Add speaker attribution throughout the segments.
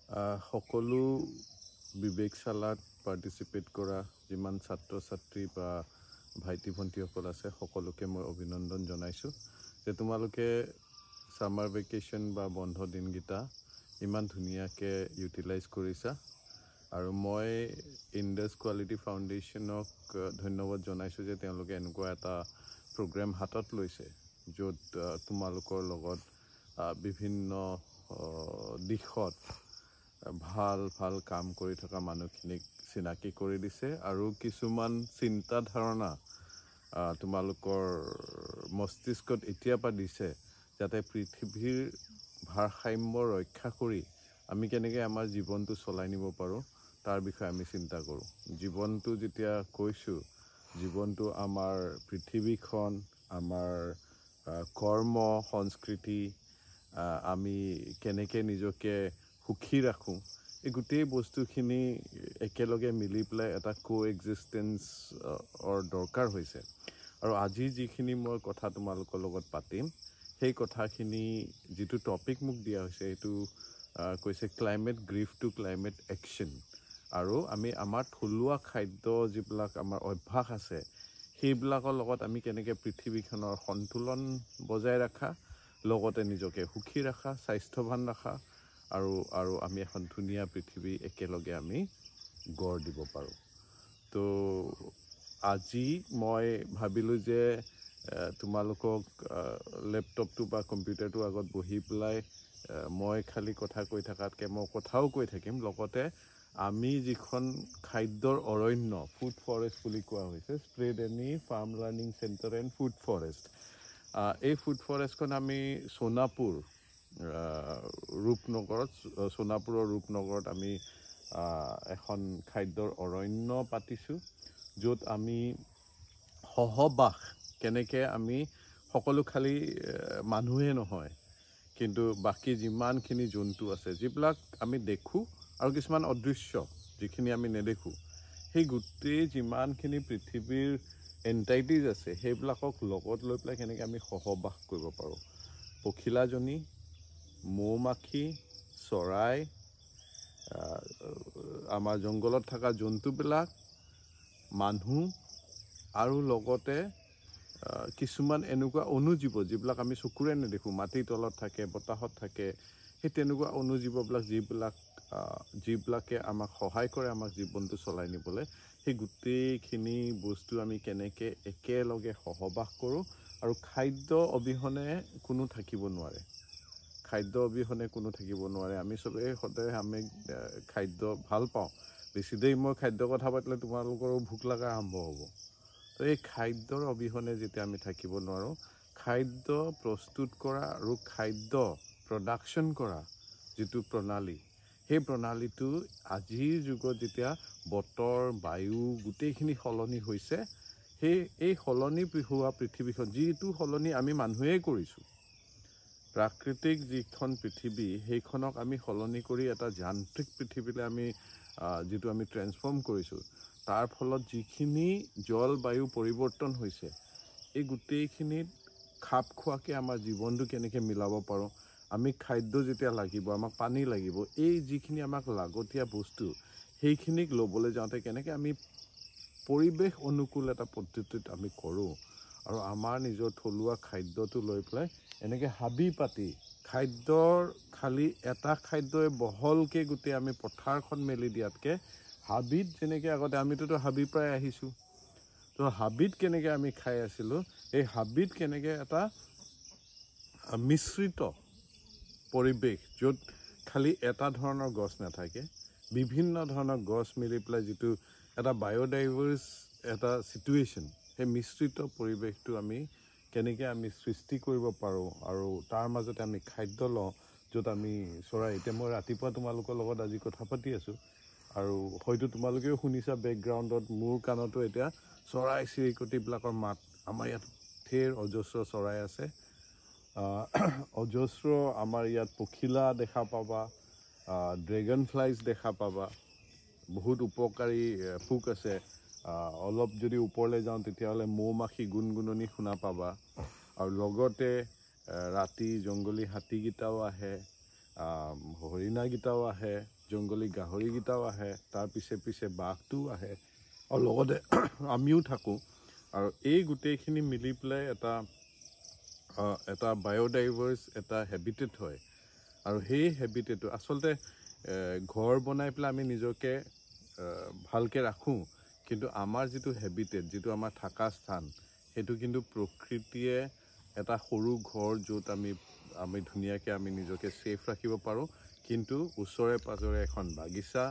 Speaker 1: সকলো বিবেকশালাত পাৰ্টিচিপেট কৰা যিমান ছাত্ৰ ছাত্ৰী বা ভাইটি ভণ্টিসকল আছে সকলোকে মই অভিনন্দন জনাইছোঁ যে তোমালোকে সামাৰ ভেকেশ্যন বা বন্ধ দিনকেইটা ইমান ধুনীয়াকৈ ইউটিলাইজ কৰিছা আৰু মই ইণ্ডাছ কোৱালিটি ফাউণ্ডেশ্যনক ধন্যবাদ জনাইছোঁ যে তেওঁলোকে এনেকুৱা এটা প্ৰগ্ৰেম হাতত লৈছে য'ত তোমালোকৰ লগত বিভিন্ন দিশত ভাল ভাল কাম কৰি থকা মানুহখিনিক চিনাকি কৰি দিছে আৰু কিছুমান চিন্তা ধাৰণা তোমালোকৰ মস্তিষ্কত এতিয়াৰ পৰা দিছে যাতে পৃথিৱীৰ ভাৰসাম্য ৰক্ষা কৰি আমি কেনেকৈ আমাৰ জীৱনটো চলাই নিব পাৰোঁ তাৰ বিষয়ে আমি চিন্তা কৰোঁ জীৱনটো যেতিয়া কৈছোঁ জীৱনটো আমাৰ পৃথিৱীখন আমাৰ কৰ্ম সংস্কৃতি আমি কেনেকৈ নিজকে সুখী ৰাখোঁ এই গোটেই বস্তুখিনি একেলগে মিলি পেলাই এটা কোএক্সিষ্টেঞ্চৰ দৰকাৰ হৈছে আৰু আজি যিখিনি মই কথা তোমালোকৰ লগত পাতিম সেই কথাখিনি যিটো টপিক মোক দিয়া হৈছে সেইটো কৈছে climate grief two climate action আৰু আমি আমাৰ থলুৱা খাদ্য যিবিলাক আমাৰ অভ্যাস আছে সেইবিলাকৰ লগত আমি কেনেকৈ পৃথিৱীখনৰ সন্তুলন বজাই ৰখা লগতে নিজকে সুখী ৰখা স্বাস্থ্যৱান ৰখা আৰু আমি এখন ধুনীয়া পৃথিৱী একেলগে আমি গঢ় দিব পাৰোঁ তো আজি মই ভাবিলোঁ যে তোমালোকক লেপটপটো বা কম্পিউটাৰটোৰ আগত বহি পেলাই মই খালি কথা কৈ থকাতকৈ মই কথাও কৈ থাকিম লগতে আমি যিখন খাদ্যৰ অৰণ্য ফুড ফৰেষ্ট বুলি কোৱা হৈছে spread any farm learning centre and food forest এই ফুড ফৰেষ্টখন আমি সোণাপুৰৰ ৰূপনগৰত আমি এখন খাদ্যৰ অৰণ্য পাতিছোঁ য'ত আমি সহবাস কেনেকৈ আমি সকলো খালি মানুহে নহয় কিন্তু বাকী যিমানখিনি জন্তু আছে যিবিলাক আমি দেখোঁ আৰু কিছুমান অদৃশ্য যিখিনি আমি নেদেখোঁ সেই গোটেই যিমানখিনি পৃথিৱীৰ এণ্টাইটিজ আছে সেইবিলাকক লগত লৈ পেলাই কেনেকৈ আমি সহবাস কৰিব পাৰোঁ পখিলাজনী মৌ মাখি চৰাই আমাৰ জংঘলত থকা জন্তুবিলাক মানুহ আৰু লগতে কিছুমান এনেকুৱা অনুজীৱ যিবিলাক আমি চকুৰে নেদেখোঁ মাটিৰ তলত থাকে বতাহত থাকে সেই তেনেকুৱা অনুজীৱবিলাক যিবিলাকে আমাক সহায় কৰে আমাক জীৱনটো চলাই নিবলৈ সেই গোটেইখিনি বস্তু আমি কেনেকৈ একেলগে সহবাস কৰোঁ আৰু খাদ্য অবিহনে কোনো থাকিব নোৱাৰে আমি চবেই সদায় আমি খাদ্য ভাল পাওঁ বেছি দেৰি মই খাদ্য কথা পাতিলে তোমালোকৰো ভোক লগা আৰম্ভ হ'ব তো এই খাদ্যৰ অবিহনে যেতিয়া আমি থাকিব নোৱাৰোঁ খাদ্য প্ৰস্তুত কৰা আৰু খাদ্য প্ৰডাকশ্যন কৰা যিটো প্ৰণালী সেই প্ৰণালীটো আজিৰ যুগত যেতিয়া বতৰ বায়ু গোটেইখিনি সলনি হৈছে এই সলনি হোৱা পৃথিৱীখন যিটো সলনি আমি মানুহেই কৰিছোঁ প্ৰাকৃতিক যিখন পৃথিৱী সেইখনক আমি সলনি কৰি এটা যান্ত্ৰিক পৃথিৱীলৈ আমি যিটো আমি ট্ৰেন্সফৰ্ম কৰিছোঁ তাৰ ফলত যিখিনি জলবায়ু পৰিৱৰ্তন হৈছে এই গোটেইখিনিত খাপ খোৱাকৈ আমাৰ জীৱনটো কেনেকৈ মিলাব পাৰোঁ আমি খাদ্য যেতিয়া লাগিব আমাক পানী লাগিব এই যিখিনি আমাক লাগতীয়া বস্তু সেইখিনিক ল'বলৈ যাওঁতে কেনেকৈ আমি পৰিৱেশ অনুকূল এটা পদ্ধতিত আমি কৰোঁ আৰু আমাৰ নিজৰ থলুৱা খাদ্যটো লৈ পেলাই এনেকৈ হাবি পাতি খাদ্যৰ খালি এটা খাদ্যই বহলকৈ গোটেই আমি পথাৰখন মেলি দিয়াতকৈ হাবিত যেনেকৈ আগতে আমিতোতো হাবিৰ পৰাই আহিছোঁ তো হাবিত কেনেকৈ আমি খাই আছিলোঁ এই হাবিত কেনেকৈ এটা মিশ্ৰিত পৰিৱেশ য'ত খালি এটা ধৰণৰ গছ নাথাকে বিভিন্ন ধৰণৰ গছ মিলি পেলাই যিটো এটা বায়'ডাইভাৰ্ছ এটা ছিটুৱেশ্যন সেই মিশ্ৰিত পৰিৱেশটো আমি কেনেকৈ আমি সৃষ্টি কৰিব পাৰোঁ আৰু তাৰ মাজতে আমি খাদ্য লওঁ য'ত আমি চৰাই এতিয়া মই ৰাতিপুৱা তোমালোকৰ লগত আজি কথা পাতি আছোঁ আৰু হয়তো তোমালোকেও শুনিছা বেকগ্ৰাউণ্ডত মোৰ কাণতো এতিয়া চৰাই চিৰিকটিবিলাকৰ মাত আমাৰ ইয়াত ঢেৰ অজস্ৰ চৰাই আছে অজস্ৰ আমাৰ ইয়াত পখিলা দেখা পাবা ড্ৰেগন ফ্লাইজ দেখা পাবা বহুত উপকাৰী পোক আছে অলপ যদি ওপৰলৈ যাওঁ তেতিয়াহ'লে মৌ মাখি গুণগুণনি শুনা পাবা আৰু লগতে ৰাতি জংগলী হাতীকেইটাও আহে হৰিণাকেইটাও আহে, জংগলী গাহৰিকেইটাও আহে, তাৰ পিছে পিছে বাঘটোও আহে, আৰু লগতে আমিও থাকোঁ। আৰু এই গোটেইখিনি মিলি পেলাই এটা বায়'ডাইভাৰ্ছ এটা হেবিটেট হয়। আৰু সেই হেবিটেটো আচলতে ঘৰ বনাই পেলাই আমি নিজকে ভালকৈ ৰাখোঁ, কিন্তু আমাৰ যিটো হেবিটেট, যিটো আমাৰ থকা স্থান, সেইটো কিন্তু প্ৰকৃতিয়ে এটা সৰু ঘৰ য'ত আমি ধুনীয়াকৈ আমি নিজকে ছেফ ৰাখিব পাৰোঁ। কিন্তু ওচৰে পাঁজৰে এখন বাগিচা,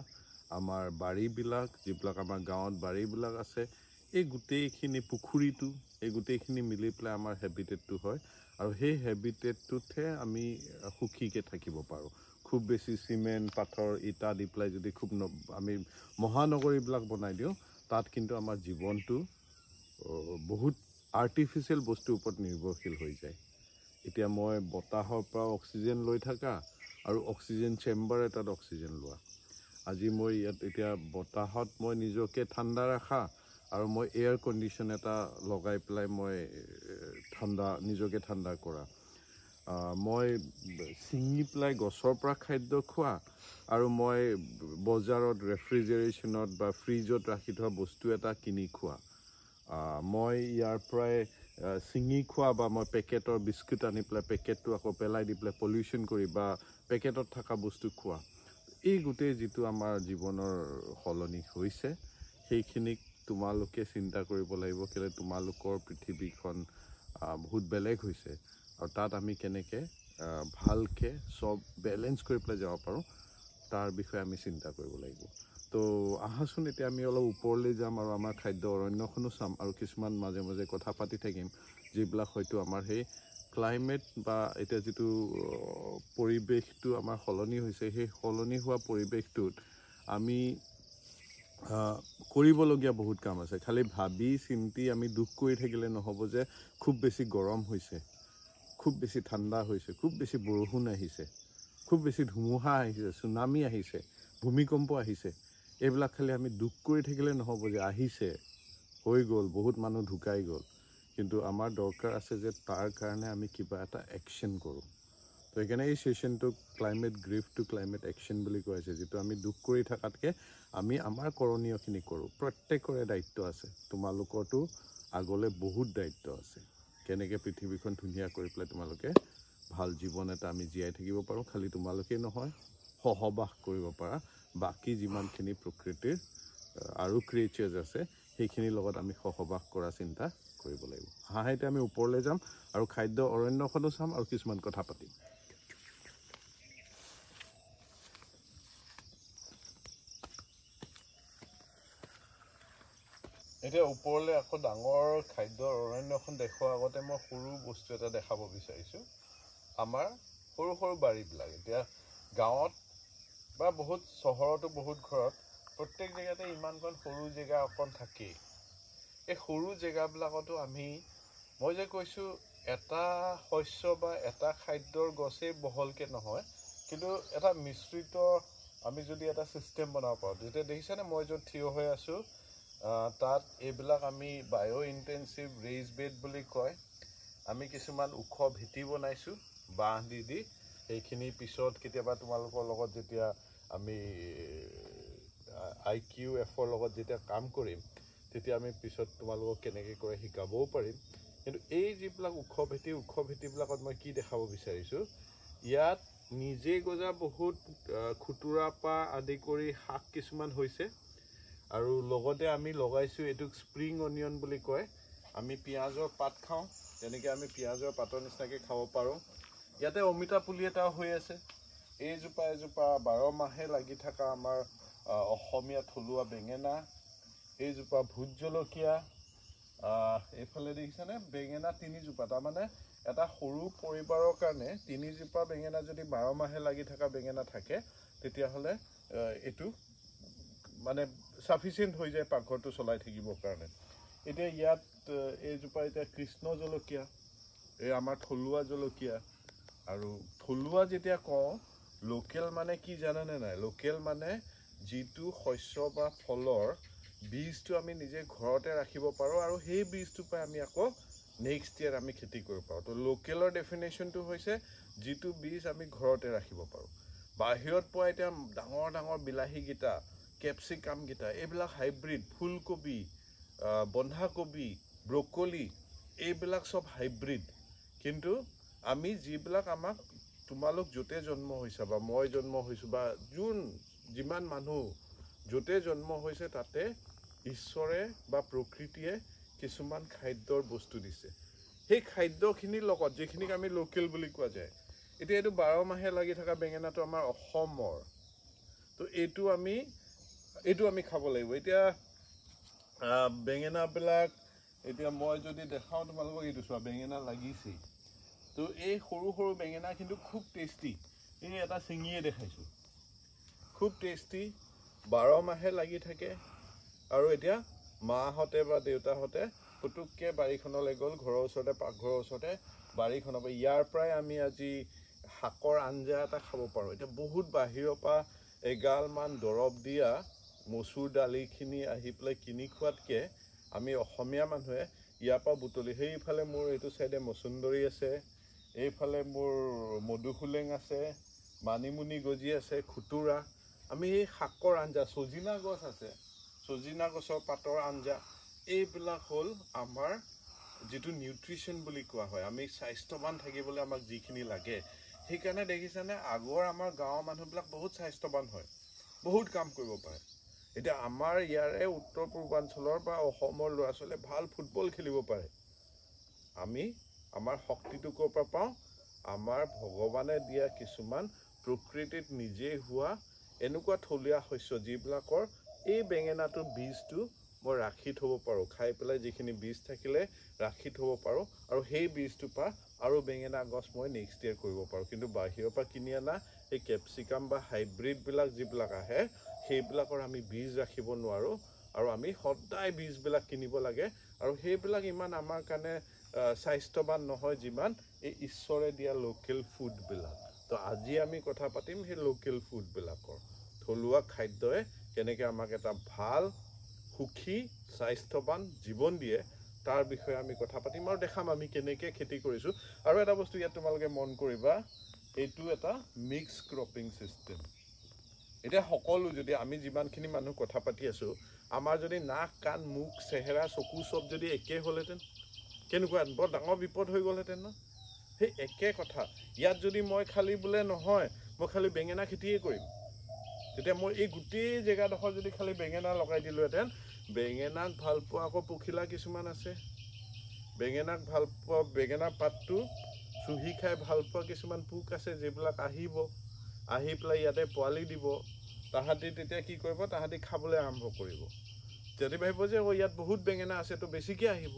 Speaker 1: আমাৰ বাৰীবিলাক, যিবিলাক আমাৰ গাঁৱত বাৰীবিলাক আছে, এই গোটেইখিনি পুখুৰীটো, এই গোটেইখিনি মিলি পেলাই আমাৰ হেবিটেটটো হয়। আৰু সেই হেবিটেটটোতহে আমি সুখীকৈ থাকিব পাৰোঁ। খুব বেছি চিমেণ্ট, পাথৰ, ইটা দি পেলাই যদি আমি মহানগৰীবিলাক বনাই দিওঁ, তাত কিন্তু আমাৰ জীৱনটো বহুত আৰ্টিফিচিয়েল বস্তুৰ ওপৰত নিৰ্ভৰশীল হৈ যায়। এতিয়া মই বতাহৰ পৰা অক্সিজেন লৈ থকা আৰু অক্সিজেন চেম্বাৰ এটাত অক্সিজেন লোৱা, আজি মই ইয়াত এতিয়া বতাহত মই নিজকে ঠাণ্ডা ৰখা, আৰু মই এয়াৰ কণ্ডিশ্যন এটা লগাই পেলাই মই নিজকে ঠাণ্ডা কৰা, মই ছিঙি পেলাই গছৰ পৰা খাদ্য খোৱা, আৰু মই বজাৰত ৰেফ্ৰিজাৰেশ্যনত বা ফ্ৰিজত ৰাখি থোৱা বস্তু এটা কিনি খোৱা, মই ইয়াৰ পৰাই ছিঙি খোৱা, বা মই পেকেটৰ বিস্কুট আনি পেলাই পেকেটটো আকৌ পেলাই দি পেলাই পলিউশ্যন কৰি বা পেকেটত থকা বস্তু খোৱা, এই গোটেই যিটো আমাৰ জীৱনৰ সলনি হৈছে, সেইখিনিক তোমালোকে চিন্তা কৰিব লাগিব। কেলৈ তোমালোকৰ পৃথিৱীখন বহুত বেলেগ হৈছে, আৰু তাত আমি কেনেকৈ ভালকৈ চব বেলেঞ্চ কৰি পেলাই যাব পাৰোঁ, তাৰ বিষয়ে আমি চিন্তা কৰিব লাগিব। তো আহাচোন এতিয়া আমি অলপ ওপৰলৈ যাম, আৰু আমাৰ খাদ্য অৰণ্যখনো চাম, আৰু কিছুমান মাজে মাজে কথা পাতি থাকিম, যিবিলাক হয়তো আমাৰ সেই ক্লাইমেট বা এতিয়া যিটো পৰিৱেশটো আমাৰ সলনি হৈছে, সেই সলনি হোৱা পৰিৱেশটোত আমি কৰিবলগীয়া বহুত কাম আছে। খালি ভাবি চিন্তি আমি দুখ কৰি থাকিলে নহ'ব যে খুব বেছি গৰম হৈছে, খুব বেছি ঠাণ্ডা হৈছে, খুব বেছি বৰষুণ আহিছে, খুব বেছি ধুমুহা আহিছে, চুনামি আহিছে, ভূমিকম্প আহিছে, এইবিলাক খালি আমি দুখ কৰি থাকিলে নহ'ব যে আহিছে, হৈ গ'ল, বহুত মানুহ ঢুকাই গ'ল। কিন্তু আমাৰ দৰকাৰ আছে যে তাৰ কাৰণে আমি কিবা এটা একশ্যন কৰোঁ। তো সেইকাৰণে এই ছেশ্যনটোক climate grief two climate action বুলি কোৱা হৈছে, যিটো আমি দুখ কৰি থকাতকৈ আমি আমাৰ কৰণীয়খিনি কৰোঁ। প্ৰত্যেকৰে দায়িত্ব আছে, তোমালোকৰতো আগলৈ বহুত দায়িত্ব আছে, কেনেকৈ পৃথিৱীখন ধুনীয়া কৰি পেলাই তোমালোকে ভাল জীৱন এটা আমি জীয়াই থাকিব পাৰোঁ। খালি তোমালোকেই নহয়, সহবাস কৰিব পাৰা বাকী যিমানখিনি প্ৰকৃতিৰ আৰু ক্ৰিয়েচাৰ্ছ আছে, সেইখিনিৰ লগত আমি সহবাস কৰা চিন্তা কৰিব লাগিব। এতিয়া আমি ওপৰলৈ যাম, আৰু খাদ্য অৰণ্যখনো চাম, আৰু কিছুমান কথা পাতিম। এতিয়া ওপৰলৈ আকৌ ডাঙৰ খাদ্যৰ অৰণ্যখন দেখুৱাৰ আগতে মই সৰু বস্তু এটা দেখাব বিচাৰিছোঁ। আমাৰ সৰু সৰু বাৰীবিলাক, এতিয়া গাঁৱত বা বহুত চহৰতো বহুত ঘৰত প্ৰত্যেক জেগাতে ইমানকণ সৰু জেগা অকণ থাকেই। এই সৰু জেগাবিলাকতো মই যে কৈছোঁ, এটা শস্য বা এটা খাদ্যৰ গছেই বহলকৈ নহয়, কিন্তু এটা মিশ্ৰিত আমি যদি এটা ছিষ্টেম বনাব পাৰোঁ, তেতিয়া দেখিছানে মই য'ত থিয় হৈ আছোঁ, তাত এইবিলাক আমি বায়' ইণ্টেনচিভ ৰেইজ বেড বুলি কয়। আমি কিছুমান ওখ ভেটি বনাইছোঁ বাঁহ দি, সেইখিনি পিছত কেতিয়াবা তোমালোকৰ লগত যেতিয়া আমি IQFৰ লগত যেতিয়া কাম কৰিম, তেতিয়া আমি পিছত তোমালোকক কেনেকৈ কৰে শিকাবও পাৰিম। কিন্তু এই যিবিলাক ওখ ভেটিবিলাকত মই কি দেখাব বিচাৰিছোঁ, ইয়াত নিজে গজা বহুত খুতুৰা পৰা আদি কৰি শাক কিছুমান হৈছে, আৰু লগতে আমি লগাইছোঁ এইটোক স্প্ৰিং অনিয়ন বুলি কয়। আমি পিঁয়াজৰ পাত খাওঁ, যেনেকৈ আমি পিঁয়াজৰ পাতৰ নিচিনাকৈ খাব পাৰোঁ। ইয়াতে অমিতা পুলি এটাও হৈ আছে। এজোপা 12 মাহে লাগি থকা আমাৰ অসমীয়া থলুৱা বেঙেনা, এইজোপা ভোট জলকীয়া, এইফালে দেখিছেনে বেঙেনা 3জোপা। তাৰমানে এটা সৰু পৰিবাৰৰ কাৰণে 3জোপা বেঙেনা যদি 12 মাহে লাগি থকা বেঙেনা থাকে, তেতিয়াহ'লে এইটো মানে ছাফিচিয়েণ্ট হৈ যায় পাকঘৰটো চলাই থাকিবৰ কাৰণে। এতিয়া ইয়াত এইজোপা এতিয়া কৃষ্ণ জলকীয়া, এই আমাৰ থলুৱা জলকীয়া। আৰু থলুৱা যেতিয়া কওঁ, লোকেল মানে কি জানেনে নাই? লোকেল মানে যিটো শস্য বা ফলৰ বীজটো আমি নিজে ঘৰতে ৰাখিব পাৰোঁ, আৰু সেই বীজটোৰ পৰা আমি আকৌ নেক্সট ইয়াৰ আমি খেতি কৰিব পাৰোঁ। তো লোকেলৰ ডেফিনেশ্যনটো হৈছে যিটো বীজ আমি ঘৰতে ৰাখিব পাৰোঁ। বাহিৰত পোৱা এতিয়া ডাঙৰ ডাঙৰ বিলাহীকেইটা, কেপচিকামকেইটা, এইবিলাক হাইব্ৰিড, ফুলকবি, বন্ধাকবি, ব্ৰকলি, এইবিলাক চব হাইব্ৰিড। কিন্তু আমি যিবিলাক আমাক তোমালোক য'তে জন্ম হৈছা বা মই জন্ম হৈছোঁ বা যিমান মানুহ য'তে জন্ম হৈছে তাতে ঈশ্বৰে বা প্ৰকৃতিয়ে কিছুমান খাদ্যৰ বস্তু দিছে। সেই খাদ্যখিনিৰ লগত যিখিনিক আমি লোকেল বুলি কোৱা যায়, এতিয়া এইটো 12 মাহে লাগি থকা বেঙেনাটো আমাৰ অসমৰ, তো এইটো আমি খাব লাগিব। এতিয়া বেঙেনাবিলাক এতিয়া মই যদি দেখাওঁ তোমালোকক, এইটো চোৱা বেঙেনা লাগিছেই। তো এই সৰু সৰু বেঙেনা কিন্তু খুব টেষ্টি। এই এটা ছিঙিয়ে দেখাইছোঁ, খুব টেষ্টি, 12 মাহে লাগি থাকে। আৰু এতিয়া মাহঁতে বা দেউতাহঁতে পুতুককৈ বাৰীখনলৈ গ'ল, ঘৰৰ ওচৰতে, পাকঘৰৰ ওচৰতে বাৰীখনৰ পৰা, ইয়াৰ পৰাই আমি আজি শাকৰ আঞ্জা এটা খাব পাৰোঁ। এতিয়া বহুত বাহিৰৰ পৰা এগালমান দৰৱ দিয়া মচুৰ দালিখিনি আহি পেলাই কিনি খোৱাতকৈ আমি অসমীয়া মানুহে ইয়াৰ পৰা বুটলি, সেইফালে মোৰ এইটো চাইডে মচুন্দৰী আছে, এইফালে মোৰ মধুসোলেং আছে, মানিমুনি গজি আছে, খুতুৰা, আমি এই শাকৰ আঞ্জা, চজিনা গছ আছে, চজিনা গছৰ পাতৰ আঞ্জা, এইবিলাক হ'ল আমাৰ যিটো নিউট্ৰিশ্যন বুলি কোৱা হয়। আমি স্বাস্থ্যৱান থাকিবলৈ আমাক যিখিনি লাগে, সেইকাৰণে দেখিছানে আগৰ আমাৰ গাঁৱৰ মানুহবিলাক বহুত স্বাস্থ্যৱান হয়, বহুত কাম কৰিব পাৰে। এতিয়া আমাৰ ইয়াৰে উত্তৰ পূৰ্বাঞ্চলৰ বা অসমৰ ল'ৰা ছোৱালীয়ে ভাল ফুটবল খেলিব পাৰে। আমি আমাৰ শক্তিটো ক'ৰ পৰা পাওঁ? আমাৰ ভগৱানে দিয়া কিছুমান প্ৰকৃতিত নিজেই হোৱা এনেকুৱা থলুৱা শস্য, যিবিলাকৰ এই বেঙেনাটোৰ বীজটো মই ৰাখি থ'ব পাৰোঁ, খাই পেলাই যিখিনি বীজ থাকিলে ৰাখি থ'ব পাৰোঁ, আৰু সেই বীজটোৰ পৰা আৰু বেঙেনা গছ মই নেক্সট ইয়েৰ কৰিব পাৰোঁ। কিন্তু বাহিৰৰ পৰা কিনি অনা এই কেপচিকাম বা হাইব্ৰিডবিলাক যিবিলাক আহে, সেইবিলাকৰ আমি বীজ ৰাখিব নোৱাৰোঁ, আৰু আমি সদায় বীজবিলাক কিনিব লাগে, আৰু সেইবিলাক ইমান আমাৰ কাৰণে স্বাস্থ্যৱান নহয় যিমান এই ঈশ্বৰে দিয়া লোকেল ফুডবিলাক। তো আজি আমি কথা পাতিম সেই লোকেল ফুডবিলাকৰ, থলুৱা খাদ্যই কেনেকৈ আমাক এটা ভাল সুখী স্বাস্থ্যৱান জীৱন দিয়ে, তাৰ বিষয়ে আমি কথা পাতিম আৰু দেখাম আমি কেনেকৈ খেতি কৰিছোঁ। আৰু এটা বস্তু ইয়াত তোমালোকে মন কৰিবা, এইটো এটা মিক্স ক্ৰপিং ছিষ্টেম। এতিয়া সকলো, যদি আমি যিমানখিনি মানুহ কথা পাতি আছোঁ, আমাৰ যদি নাক, কাণ, মুখ, চেহেৰা, চকু চব যদি একেই হ'লহেঁতেন, কেনেকুৱা বৰ ডাঙৰ বিপদ হৈ গ'লহেঁতেন ন? সেই একে কথা ইয়াত যদি মই খালি বোলে নহয়, মই খালি বেঙেনা খেতিয়ে কৰিম, তেতিয়া মই এই গোটেই জেগাডোখৰ যদি খালি বেঙেনা লগাই দিলোঁহেঁতেন, বেঙেনাক ভাল পোৱা আকৌ পখিলা কিছুমান আছে, বেঙেনাক ভাল পোৱা, বেঙেনা পাতটো চুহি খাই ভাল পোৱা কিছুমান পোক আছে, যিবিলাক আহি পেলাই ইয়াতে পোৱালি দিব। তাহাঁতি তেতিয়া কি কৰিব? তাহাঁতি খাবলৈ আৰম্ভ কৰিব। যদি ভাবিব যে ইয়াত বহুত বেঙেনা আছে, তো বেছিকৈ আহিব।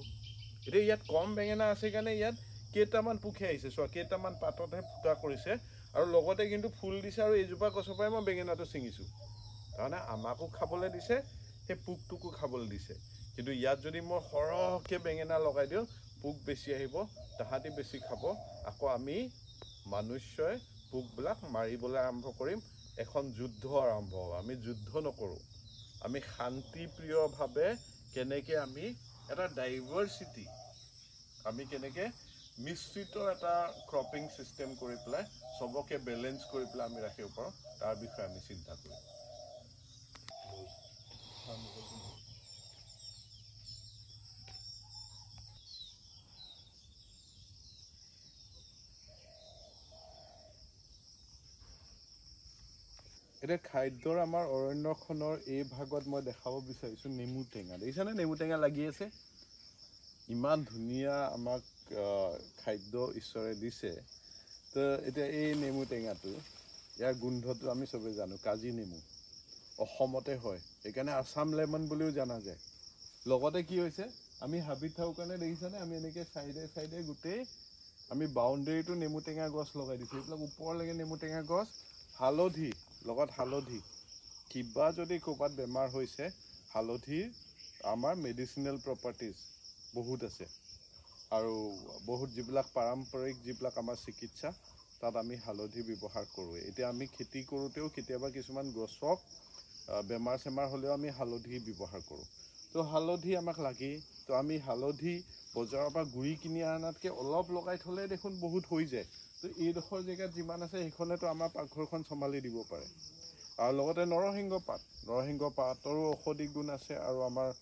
Speaker 1: এতিয়া ইয়াত কম বেঙেনা আছে কাৰণে ইয়াত কেইটামান পোকে আহিছে, চোৱা, কেইটামান পাততহে ফুটা কৰিছে, আৰু লগতে কিন্তু ফুল দিছে, আৰু এইজোপা গছৰ পৰাই মই বেঙেনাটো ছিঙিছোঁ। তাৰমানে আমাকো খাবলৈ দিছে, সেই পোকটোকো খাবলৈ দিছে। কিন্তু ইয়াত যদি মই সৰহকৈ বেঙেনা লগাই দিওঁ, পোক বেছি আহিব, তাহাঁতি বেছি খাব, আকৌ আমি মনুষ্যই পোকবিলাক মাৰিবলৈ আৰম্ভ কৰিম, এখন যুদ্ধ আৰম্ভ হ'ব। আমি যুদ্ধ নকৰোঁ, আমি শান্তিপ্ৰিয়ভাৱে কেনেকৈ আমি এটা ডাইভাৰ্চিটি, আমি কেনেকৈ মিশ্ৰিত এটা ক্ৰপিং ছিষ্টেম কৰি পেলাই চবকে বেলেঞ্চ কৰি পেলাই আমি ৰাখিব পাৰোঁ, তাৰ বিষয়ে আমি চিন্তা কৰিম। এতিয়া খাদ্যৰ আমাৰ অৰণ্যখনৰ এই ভাগত মই দেখাব বিচাৰিছোঁ নেমু টেঙা। দেখিছানে নেমু টেঙা লাগি আছে? ইমান ধুনীয়া আমাক খাদ্য ঈশ্বৰে দিছে। তো এতিয়া এই নেমু টেঙাটো, ইয়াৰ গোন্ধটো আমি চবেই জানো, কাজি নেমু অসমতে হয়, সেইকাৰণে আছাম লেমন বুলিও জনা যায়। লগতে কি হৈছে, আমি হাবিত থাকোঁ কাৰণে দেখিছানে, আমি এনেকৈ চাইডে চাইডে গোটেই আমি বাউণ্ডেৰীটো নেমু টেঙা গছ লগাই দিছোঁ। এইবিলাক ওপৰলৈকে নেমু টেঙা গছ, হালধি, লগত হালধি, কিবা যদি ক'ৰবাত বেমাৰ হৈছে, হালধিৰ আমাৰ মেডিচিনেল প্ৰপাৰ্টিজ বহুত আছে, আৰু বহুত যিবিলাক পাৰম্পৰিক যিবিলাক আমাৰ চিকিৎসা, তাত আমি হালধি ব্যৱহাৰ কৰোঁ। এতিয়া আমি খেতি কৰোঁতেও কেতিয়াবা কিছুমান গছক বেমাৰ চেমাৰ হ'লেও আমি হালধি ব্যৱহাৰ কৰোঁ। তো হালধি আমাক লাগেই। তো আমি হালধি বজাৰৰ পৰা গুড়ি কিনি অনাতকৈ অলপ লগাই থ'লে দেখোন বহুত হৈ যায়। তো এইডোখৰ জেগাত যিমান আছে সেইখনেতো আমাৰ পাকঘৰখন চম্ভালি দিব পাৰে আৰু লগতে নৰসিংহ পাতৰো ঔষধি গুণ আছে আৰু আমাৰ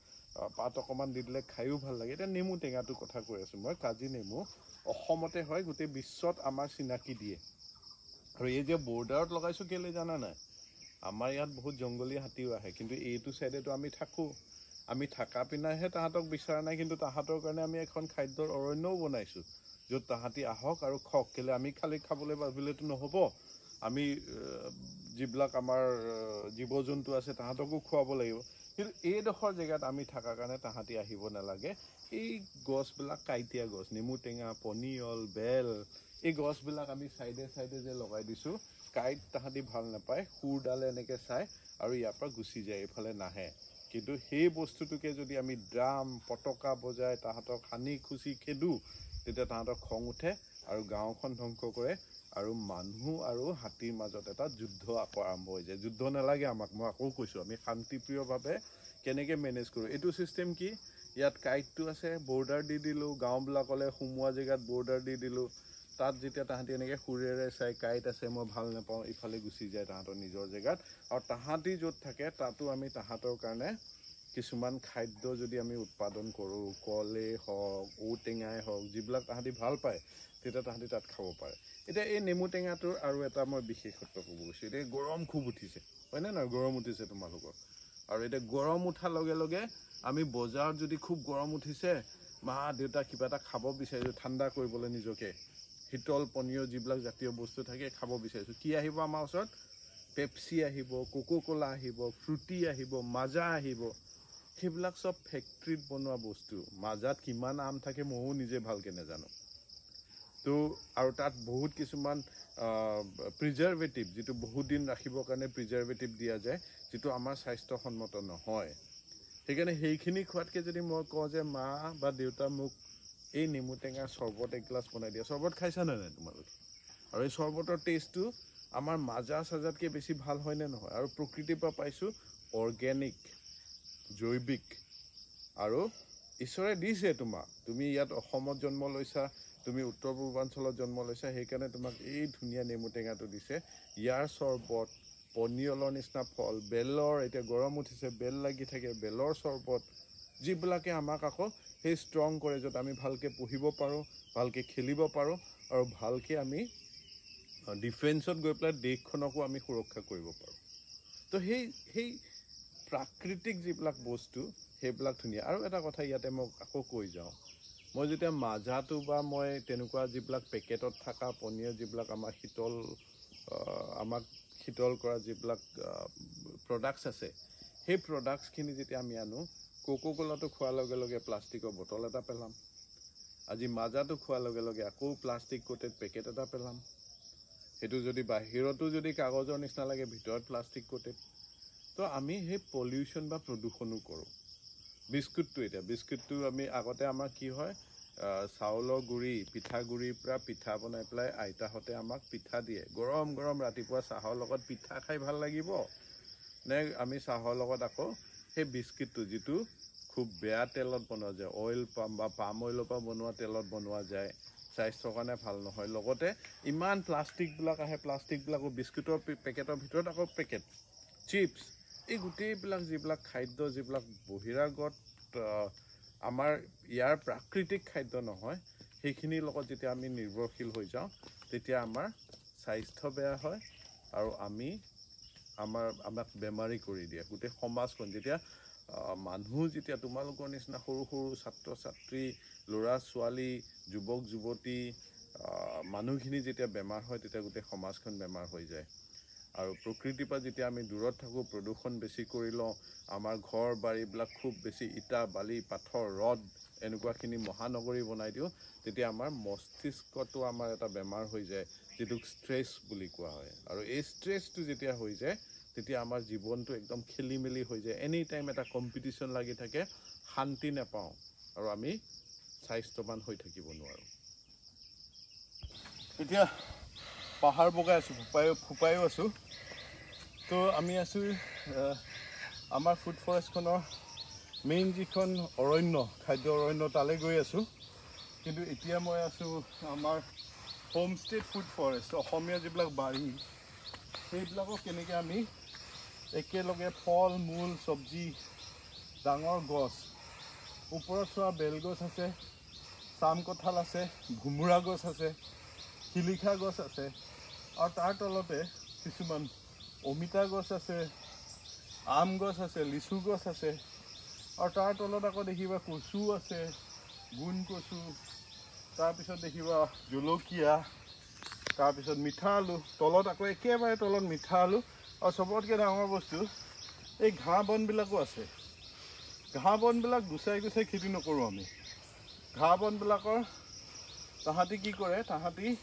Speaker 1: পাত অকণমান দি দিলে খায়ো ভাল লাগে এতিয়া নেমু টেঙাটোৰ কথা কৈ আছোঁ মই কাজি নেমু অসমতে হয় গোটেই বিশ্বত আমাৰ চিনাকি দিয়ে আৰু এই যে বৰ্ডাৰত লগাইছোঁ কেলৈ জানা নাই আমাৰ ইয়াত বহুত জংগলী হাতীও আহে কিন্তু এইটো চাইডেতো আমি থাকোঁ আমি থাকা পিনাইহে তাহাঁতক বিচৰা নাই কিন্তু তাহাঁতৰ কাৰণে আমি এখন খাদ্যৰ অৰণ্যও বনাইছোঁ য'ত তাহাঁতি আহক আৰু খওক কেলৈ আমি খালি খাবলৈ ভাবিলেতো নহ'ব আমি যিবিলাক আমাৰ জীৱ জন্তু আছে তাহাঁতকো খুৱাব লাগিব কিন্তু এইডোখৰ জেগাত আমি থকাৰ কাৰণে তাহাঁতি আহিব নালাগে এই গছবিলাক কাইটীয়া গছ নেমু টেঙা পনিয়ল বেল এই গছবিলাক আমি চাইডে যে লগাই দিছোঁ কাইট তাহাঁতি ভাল নাপায় সুৰডালে এনেকৈ চায় আৰু ইয়াৰ পৰা গুচি যায় এইফালে নাহে কিন্তু সেই বস্তুটোকে যদি আমি ড্ৰাম পতকা বজাই তাহাঁতক সানি খুচি খেদোঁ তেতিয়া তাহাঁতৰ খং উঠে আৰু গাঁওখন ধ্বংস কৰে আৰু মানুহ আৰু হাতীৰ মাজত এটা যুদ্ধ আকৌ আৰম্ভ হৈ যায় যুদ্ধ নালাগে আমাক মই আকৌ কৈছোঁ আমি শান্তিপ্ৰিয়ভাৱে কেনেকৈ মেনেজ কৰোঁ এইটো ছিষ্টেম কি ইয়াত কাইটটো আছে বৰ্ডাৰ দি দিলোঁ গাঁওবিলাকলৈ সোমোৱা জেগাত বৰ্ডাৰ দি দিলোঁ তাত যেতিয়া তাহাঁতি এনেকৈ সুৰেৰে চাই কাইট আছে মই ভাল নাপাওঁ ইফালে গুচি যায় তাহাঁতৰ নিজৰ জেগাত আৰু তাহাঁতি য'ত থাকে তাতো আমি তাহাঁতৰ কাৰণে কিছুমান খাদ্য যদি আমি উৎপাদন কৰোঁ কলেই হওক ঔটেঙাই হওক যিবিলাক তাহাঁতি ভাল পায় তেতিয়া তাহাঁতি তাত খাব পাৰে এতিয়া এই নেমু টেঙাটোৰ আৰু এটা মই বিশেষত্ব ক'ব গৈছোঁ এতিয়া গৰম খুব উঠিছে হয়নে নহয় গৰম উঠিছে তোমালোকৰ আৰু এতিয়া গৰম উঠাৰ লগে লগে আমি বজাৰত যদি খুব গৰম উঠিছে মা দেউতা কিবা এটা খাব বিচাৰিছোঁ ঠাণ্ডা কৰিবলৈ নিজকে শীতল পনীয় যিবিলাক জাতীয় বস্তু থাকে খাব বিচাৰিছোঁ কি আহিব আমাৰ ওচৰত পেপচি আহিব কোকোকোলা আহিব ফ্ৰুটি আহিব মাজা আহিব সেইবিলাক চব ফেক্টৰীত বনোৱা বস্তু মাজাত কিমান আম থাকে ময়ো নিজে ভালকৈ নাজানো তো আৰু তাত বহুত কিছুমান প্ৰিজাৰ্ভেটিভ যিটো বহুত দিন ৰাখিবৰ কাৰণে প্ৰিজাৰ্ভেটিভ দিয়া যায় যিটো আমাৰ স্বাস্থ্যসন্মত নহয় সেইকাৰণে সেইখিনি খোৱাতকৈ যদি মই কওঁ যে মা বা দেউতা মোক এই নেমু টেঙাৰ চৰ্বত এগিলাচ বনাই দিয়া চৰ্বত খাইছানে নাই তোমালোকে আৰু এই চৰ্বতৰ টেষ্টটো আমাৰ মাজা চাজাতকৈ বেছি ভাল হয়নে নহয় আৰু প্ৰকৃতিৰ পৰা পাইছোঁ অৰ্গেনিক জৈৱিক আৰু ঈশ্বৰে দিছে তোমাক তুমি ইয়াত অসমত জন্ম লৈছা তুমি উত্তৰ পূৰ্বাঞ্চলত জন্ম লৈছা সেইকাৰণে তোমাক এই ধুনীয়া নেমু টেঙাটো দিছে ইয়াৰ চৰ্বত পনিয়লৰ নিচিনা ফল বেলৰ এতিয়া গৰম উঠিছে বেল লাগি থাকে বেলৰ চৰ্বত যিবিলাকে আমাক আকৌ সেই ষ্ট্ৰং কৰে য'ত আমি ভালকৈ পঢ়িব পাৰোঁ ভালকৈ খেলিব পাৰোঁ আৰু ভালকৈ আমি ডিফেন্সত গৈ পেলাই দেশখনকো আমি সুৰক্ষা কৰিব পাৰোঁ তো সেই প্ৰাকৃতিক যিবিলাক বস্তু সেইবিলাক ধুনীয়া আৰু এটা কথা ইয়াতে মই আকৌ কৈ যাওঁ মই যেতিয়া মাজাটো বা মই তেনেকুৱা যিবিলাক পেকেটত থকা পনীয় যিবিলাক আমাৰ আমাক শীতল কৰা যিবিলাক প্ৰডাক্টছ আছে সেই প্ৰডাক্টছখিনি যেতিয়া আমি আনো কোকোকোলাটো খোৱাৰ লগে লগে প্লাষ্টিকৰ বটল এটা পেলাম আজি মাজাটো খোৱাৰ লগে লগে আকৌ প্লাষ্টিক কোটেড পেকেট এটা পেলাম সেইটো যদি বাহিৰতো যদি কাগজৰ নিচিনা লাগে ভিতৰত প্লাষ্টিক কোটেড তো আমি সেই পলিউশ্যন বা প্ৰদূষণো কৰোঁ বিস্কুটটো আমি আগতে আমাৰ কি হয় চাউলৰ গুড়ি পিঠাগুড়িৰ পৰা পিঠা বনাই পেলাই আইতাহঁতে আমাক পিঠা দিয়ে গৰম গৰম ৰাতিপুৱা চাহৰ লগত পিঠা খাই ভাল লাগিব নে আমি চাহৰ লগত আকৌ সেই বিস্কুটটো যিটো খুব বেয়া তেলত বনোৱা যায় অইল পাম অইলৰ পৰা বনোৱা তেলত বনোৱা যায় স্বাস্থ্যৰ কাৰণে ভাল নহয় লগতে ইমান প্লাষ্টিকবিলাক আহে প্লাষ্টিকবিলাকো বিস্কুটৰ পেকেটৰ ভিতৰত আকৌ পেকেট চিপছ এই গোটেইবিলাক যিবিলাক খাদ্য যিবিলাক বহিৰাগত আমাৰ ইয়াৰ প্ৰাকৃতিক খাদ্য নহয় সেইখিনিৰ লগত যেতিয়া আমি নিৰ্ভৰশীল হৈ যাওঁ তেতিয়া আমাৰ স্বাস্থ্য বেয়া হয় আৰু আমাক বেমাৰী কৰি দিয়ে গোটেই সমাজখন যেতিয়া মানুহ যেতিয়া তোমালোকৰ নিচিনা সৰু সৰু ছাত্ৰ ছাত্ৰী ল'ৰা ছোৱালী যুৱক যুৱতী মানুহখিনি যেতিয়া বেমাৰ হয় তেতিয়া গোটেই সমাজখন বেমাৰ হৈ যায় আৰু প্ৰকৃতিৰ পৰা যেতিয়া আমি দূৰত থাকোঁ প্ৰদূষণ বেছি কৰি লওঁ আমাৰ ঘৰ বাৰীবিলাক খুব বেছি ইটা বালি পাথৰ ৰদ এনেকুৱাখিনি মহানগৰী বনাই দিওঁ তেতিয়া আমাৰ মস্তিষ্কটো আমাৰ এটা বেমাৰ হৈ যায় যিটোক ষ্ট্ৰেছ বুলি কোৱা হয় আৰু এই ষ্ট্ৰেছটো যেতিয়া হৈ যায় তেতিয়া আমাৰ জীৱনটো একদম খেলি মেলি হৈ যায় এনি টাইম এটা কম্পিটিশ্যন লাগি থাকে শান্তি নাপাওঁ আৰু আমি স্বাস্থ্যৱান হৈ থাকিব নোৱাৰোঁ এতিয়া পাহাৰ বগাই আছোঁ ফুপায়ো আছোঁ তো আমি আছোঁ আমাৰ ফুড ফৰেষ্টখনৰ মেইন যিখন অৰণ্য খাদ্য অৰণ্য তালৈ গৈ আছোঁ কিন্তু এতিয়া মই আছোঁ আমাৰ
Speaker 2: হোমষ্টেড ফুড ফৰেষ্ট অসমীয়া যিবিলাক বাৰী সেইবিলাকক কেনেকৈ আমি একেলগে ফল মূল চব্জি ডাঙৰ গছ ওপৰত চোৱা বেলগছ আছে চাম কঁঠাল আছে ভোমোৰা গছ আছে শিলিখা গছ আছে আৰু তাৰ তলতে কিছুমান অমিতা গছ আছে আম গছ আছে লিচু গছ আছে আৰু তাৰ তলত আকৌ দেখিবা কচু আছে গুণ কচু তাৰপিছত দেখিবা জলকীয়া তাৰপিছত মিঠা আলু তলত আকৌ একেবাৰে তলত মিঠা আলু আৰু চবতকৈ ডাঙৰ বস্তু এই ঘাঁহ বনবিলাকো আছে ঘাঁহ বনবিলাক গুচাই গুচাই খেতি নকৰোঁ আমি ঘাঁহ বনবিলাকৰ তাহাঁতি কি কৰে তাহাঁতি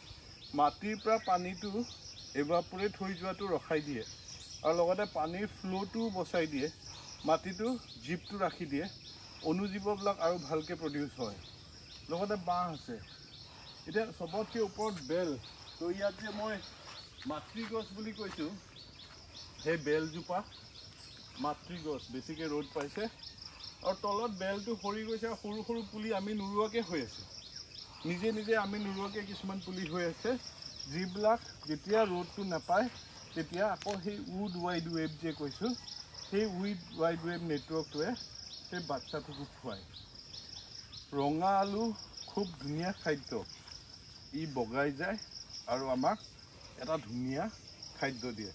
Speaker 2: মাটিৰ পৰা পানীটো এভাপৰেট হৈ যোৱাটো ৰখাই দিয়ে আৰু লগতে পানীৰ ফ্ল'টোও বচাই দিয়ে মাটিটো জীপটো ৰাখি দিয়ে অনুজীৱবিলাক আৰু ভালকৈ প্ৰডিউচ হয় লগতে বাঁহ আছে এতিয়া চবতকৈ ওপৰত বেল তো ইয়াত যে মই মাতৃ গছ বুলি কৈছোঁ সেই বেলজোপা মাতৃ গছ বেছিকৈ ৰ'দ পাইছে আৰু তলত বেলটো সৰি গৈছে আৰু সৰু সৰু পুলি আমি নোৰোৱাকৈ হৈ আছে নিজে নিজে আমি নোৰোৱাকৈ কিছুমান পুলি হৈ আছে যিবিলাক যেতিয়া ৰ'দটো নাপায় তেতিয়া আকৌ সেই উড ৱাইড ৱেভ যে কৈছোঁ সেই উড ৱাইড ৱেভ নেটৱৰ্কটোৱে সেই বাচ্চাটোকো খুৱায় ৰঙা আলু খুব ধুনীয়া খাদ্য ই বগাই যায় আৰু আমাক এটা ধুনীয়া খাদ্য দিয়ে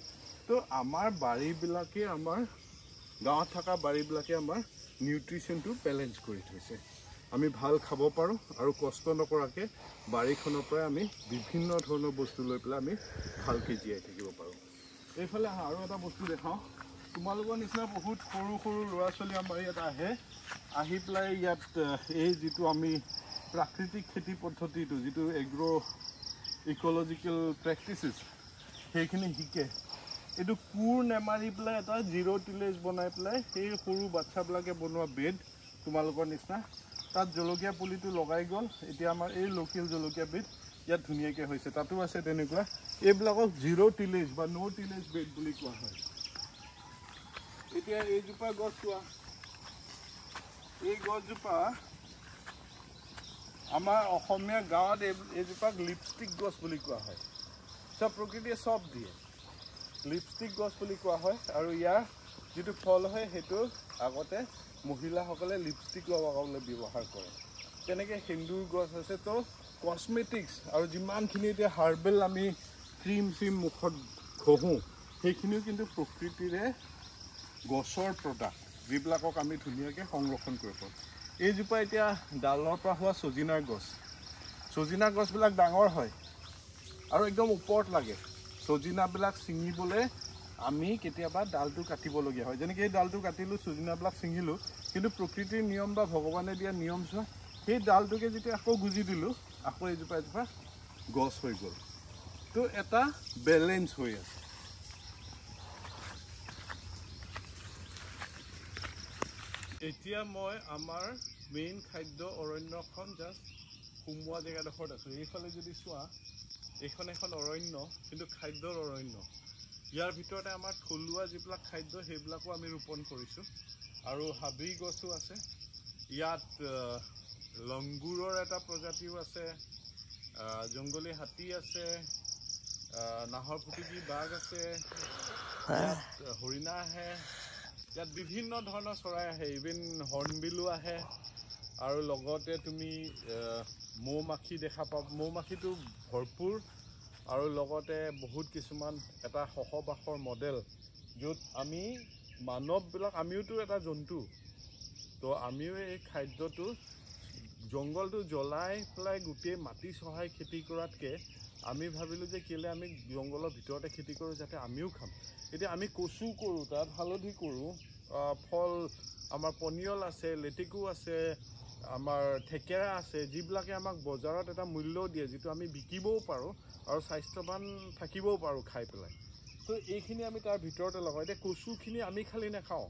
Speaker 2: তো আমাৰ বাৰীবিলাকে আমাৰ গাঁৱত থকা বাৰীবিলাকে আমাৰ নিউট্ৰিশ্যনটো বেলেঞ্চ কৰি থৈছে আমি ভাল খাব পাৰোঁ আৰু কষ্ট নকৰাকৈ বাৰীখনৰ পৰাই আমি বিভিন্ন ধৰণৰ বস্তু লৈ পেলাই আমি ভালকৈ জীয়াই থাকিব পাৰোঁ এইফালে আৰু এটা বস্তু দেখাওঁ তোমালোকৰ নিচিনা বহুত সৰু সৰু ল'ৰা ছোৱালী আমাৰ ইয়াত আহি পেলাই ইয়াত এই যিটো আমি প্ৰাকৃতিক খেতি পদ্ধতিটো যিটো ইক'লজিকেল প্ৰেক্টিচেছ সেইখিনি শিকে এইটো কোৰ নেমাৰি পেলাই এটা জিৰ' টিলেজ বনাই পেলাই সেই সৰু বাচ্চাবিলাকে বনোৱা বেড তোমালোকৰ নিচিনা তাত জলকীয়া পুলিটো লগাই গ'ল এতিয়া আমাৰ এই লোকেল জলকীয়া বেড ইয়াত ধুনীয়াকৈ হৈছে তাতো আছে তেনেকুৱা এইবিলাকক জিৰ' টিলেজ বা ন' টিলেজ বেড বুলি কোৱা হয় এতিয়া এইজোপা গছ চোৱা এই গছজোপা আমাৰ অসমীয়া গাঁৱত এইজোপাক লিপষ্টিক গছ বুলি কোৱা হয় চব প্ৰকৃতিয়ে চব দিয়ে লিপষ্টিক গছ বুলি কোৱা হয় আৰু ইয়াৰ যিটো ফল হয় সেইটো আগতে মহিলাসকলে লিপষ্টিক লগাবলৈ ব্যৱহাৰ কৰে তেনেকৈ সেন্দুৰ গছ আছে তো কছমেটিক্স আৰু যিমানখিনি এতিয়া হাৰ্বেল আমি ক্ৰীম চিম মুখত ঘঁহোঁ সেইখিনিও কিন্তু প্ৰকৃতিৰে গছৰ প্ৰডাক্ট যিবিলাকক আমি ধুনীয়াকৈ সংৰক্ষণ কৰিব পাৰোঁ এইজোপা এতিয়া ডালৰ পৰা হোৱা ছজিনাৰ গছবিলাক ডাঙৰ হয় আৰু একদম ওপৰত লাগে ছজিনাবিলাক ছিঙিবলৈ আমি কেতিয়াবা ডালটো কাটিবলগীয়া হয় যেনেকৈ এই ডালটো কাটিলোঁ ছজিনাবিলাক ছিঙিলোঁ কিন্তু প্ৰকৃতিৰ নিয়ম বা ভগৱানে দিয়া নিয়ম চোৱা সেই ডালটোকে যেতিয়া আকৌ গুজি দিলোঁ আকৌ এজোপা গছ হৈ গ'ল তো এটা বেলেঞ্চ হৈ আছে এতিয়া মই আমাৰ মেইন খাদ্য অৰণ্যখন জাষ্ট সোমোৱা জেগাডোখৰত আছোঁ এইফালে যদি চোৱা এইখন এখন অৰণ্য কিন্তু খাদ্যৰ অৰণ্য ইয়াৰ ভিতৰতে আমাৰ থলুৱা যিবিলাক খাদ্য সেইবিলাকো আমি ৰোপণ কৰিছোঁ আৰু হাবি গছো আছে ইয়াত লংগুৰৰ এটা প্ৰজাতিও আছে জংগলী হাতী আছে নাহৰ ফুটুকী বাঘ আছে ইয়াত হৰিণা আহে ইয়াত বিভিন্ন ধৰণৰ চৰাই আহে ইভেন হৰ্ণবিলো আহে আৰু লগতে তুমি মৌ মাখি দেখা পাব মৌ মাখিটো ভৰপূৰ আৰু লগতে বহুত কিছুমান এটা সহবাসৰ মডেল য'ত আমি মানৱবিলাক আমিওতো এটা জন্তু তো আমিও এই খাদ্যটো জংঘলটো জ্বলাই পেলাই গোটেই মাটি চহাই খেতি কৰাতকৈ আমি ভাবিলোঁ যে কেলৈ আমি জংঘলৰ ভিতৰতে খেতি কৰোঁ যাতে আমিও খাম এতিয়া আমি কচু কৰোঁ তাত হালধি কৰোঁ ফল আমাৰ পনিয়ল আছে লেটেকু আছে আমাৰ থেকেৰা আছে যিবিলাকে আমাক বজাৰত এটা মূল্যও দিয়ে যিটো আমি বিকিবও পাৰোঁ আৰু স্বাস্থ্যৱান থাকিবও পাৰোঁ খাই পেলাই তো এইখিনি আমি তাৰ ভিতৰতে লগাওঁ এতিয়া কচুখিনি আমি খালি নাখাওঁ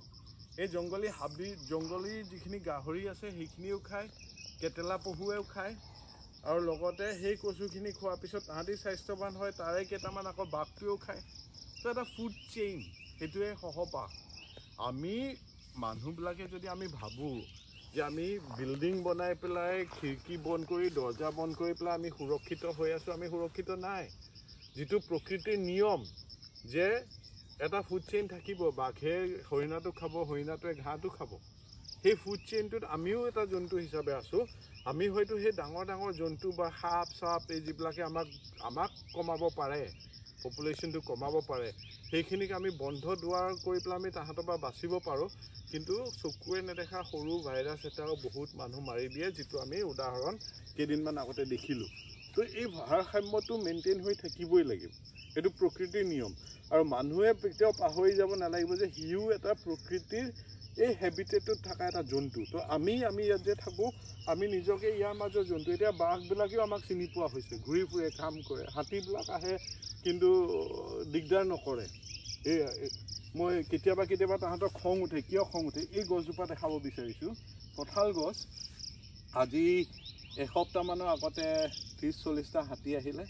Speaker 2: এই জংগলী যিখিনি গাহৰি আছে সেইখিনিও খায় কেটেলা পহুৱেও খায় আৰু লগতে সেই কচুখিনি খোৱাৰ পিছত তাহাঁতি স্বাস্থ্যৱান হয় তাৰে কেইটামান আকৌ বাঘটোৱেও খায় তো এটা ফুড চেইন সেইটোৱে সহবাস আমি মানুহবিলাকে যদি আমি ভাবোঁ
Speaker 1: যে আমি বিল্ডিং বনাই পেলাই খিৰিকী বন্ধ কৰি দৰ্জা বন্ধ কৰি পেলাই আমি সুৰক্ষিত হৈ আছোঁ, আমি সুৰক্ষিত নাই। যিটো প্ৰকৃতিৰ নিয়ম যে এটা ফুড চেইন থাকিব, বাঘে হৰিণাটো খাব, হৰিণাটোৱে ঘাঁহটো খাব, সেই ফুড চেইনটোত আমিও এটা জন্তু হিচাপে আছোঁ। আমি হয়তো সেই ডাঙৰ ডাঙৰ জন্তু বা সাপ চাপ এই যিবিলাকে আমাক কমাব পাৰে, পপুলেশ্যনটো কমাব পাৰে, সেইখিনিক আমি বন্ধ দুৱাৰ কৰি পেলাই আমি তাহাঁতৰ পৰা বাচিব পাৰোঁ। কিন্তু চকুৱে নেদেখা সৰু ভাইৰাছ এটাও বহুত মানুহ মাৰি দিয়ে, যিটো আমি উদাহৰণ কেইদিনমান আগতে দেখিলোঁ। তো এই ভাৰসাম্যটো মেইনটেইন হৈ থাকিবই লাগিব, এইটো প্ৰকৃতিৰ নিয়ম। আৰু মানুহে কেতিয়াও পাহৰি যাব নালাগিব যে সিও এটা প্ৰকৃতিৰ এই হেবিটেটত থকা এটা জন্তু। তো আমি ইয়াত যে থাকোঁ, আমি নিজকে ইয়াৰ মাজৰ জন্তু। এতিয়া বাঘবিলাকেও আমাক চিনি পোৱা হৈছে, ঘূৰি ফুৰে, কাম কৰে। হাতীবিলাক আহে কিন্তু দিগদাৰ নকৰে। মই কেতিয়াবা তাহাঁতৰ খং উঠে। কিয় খং উঠে? এই গছজোপা দেখাব বিচাৰিছোঁ, কঁঠাল গছ। আজি এসপ্তাহমানৰ আগতে 30-40টা হাতী আহিলে,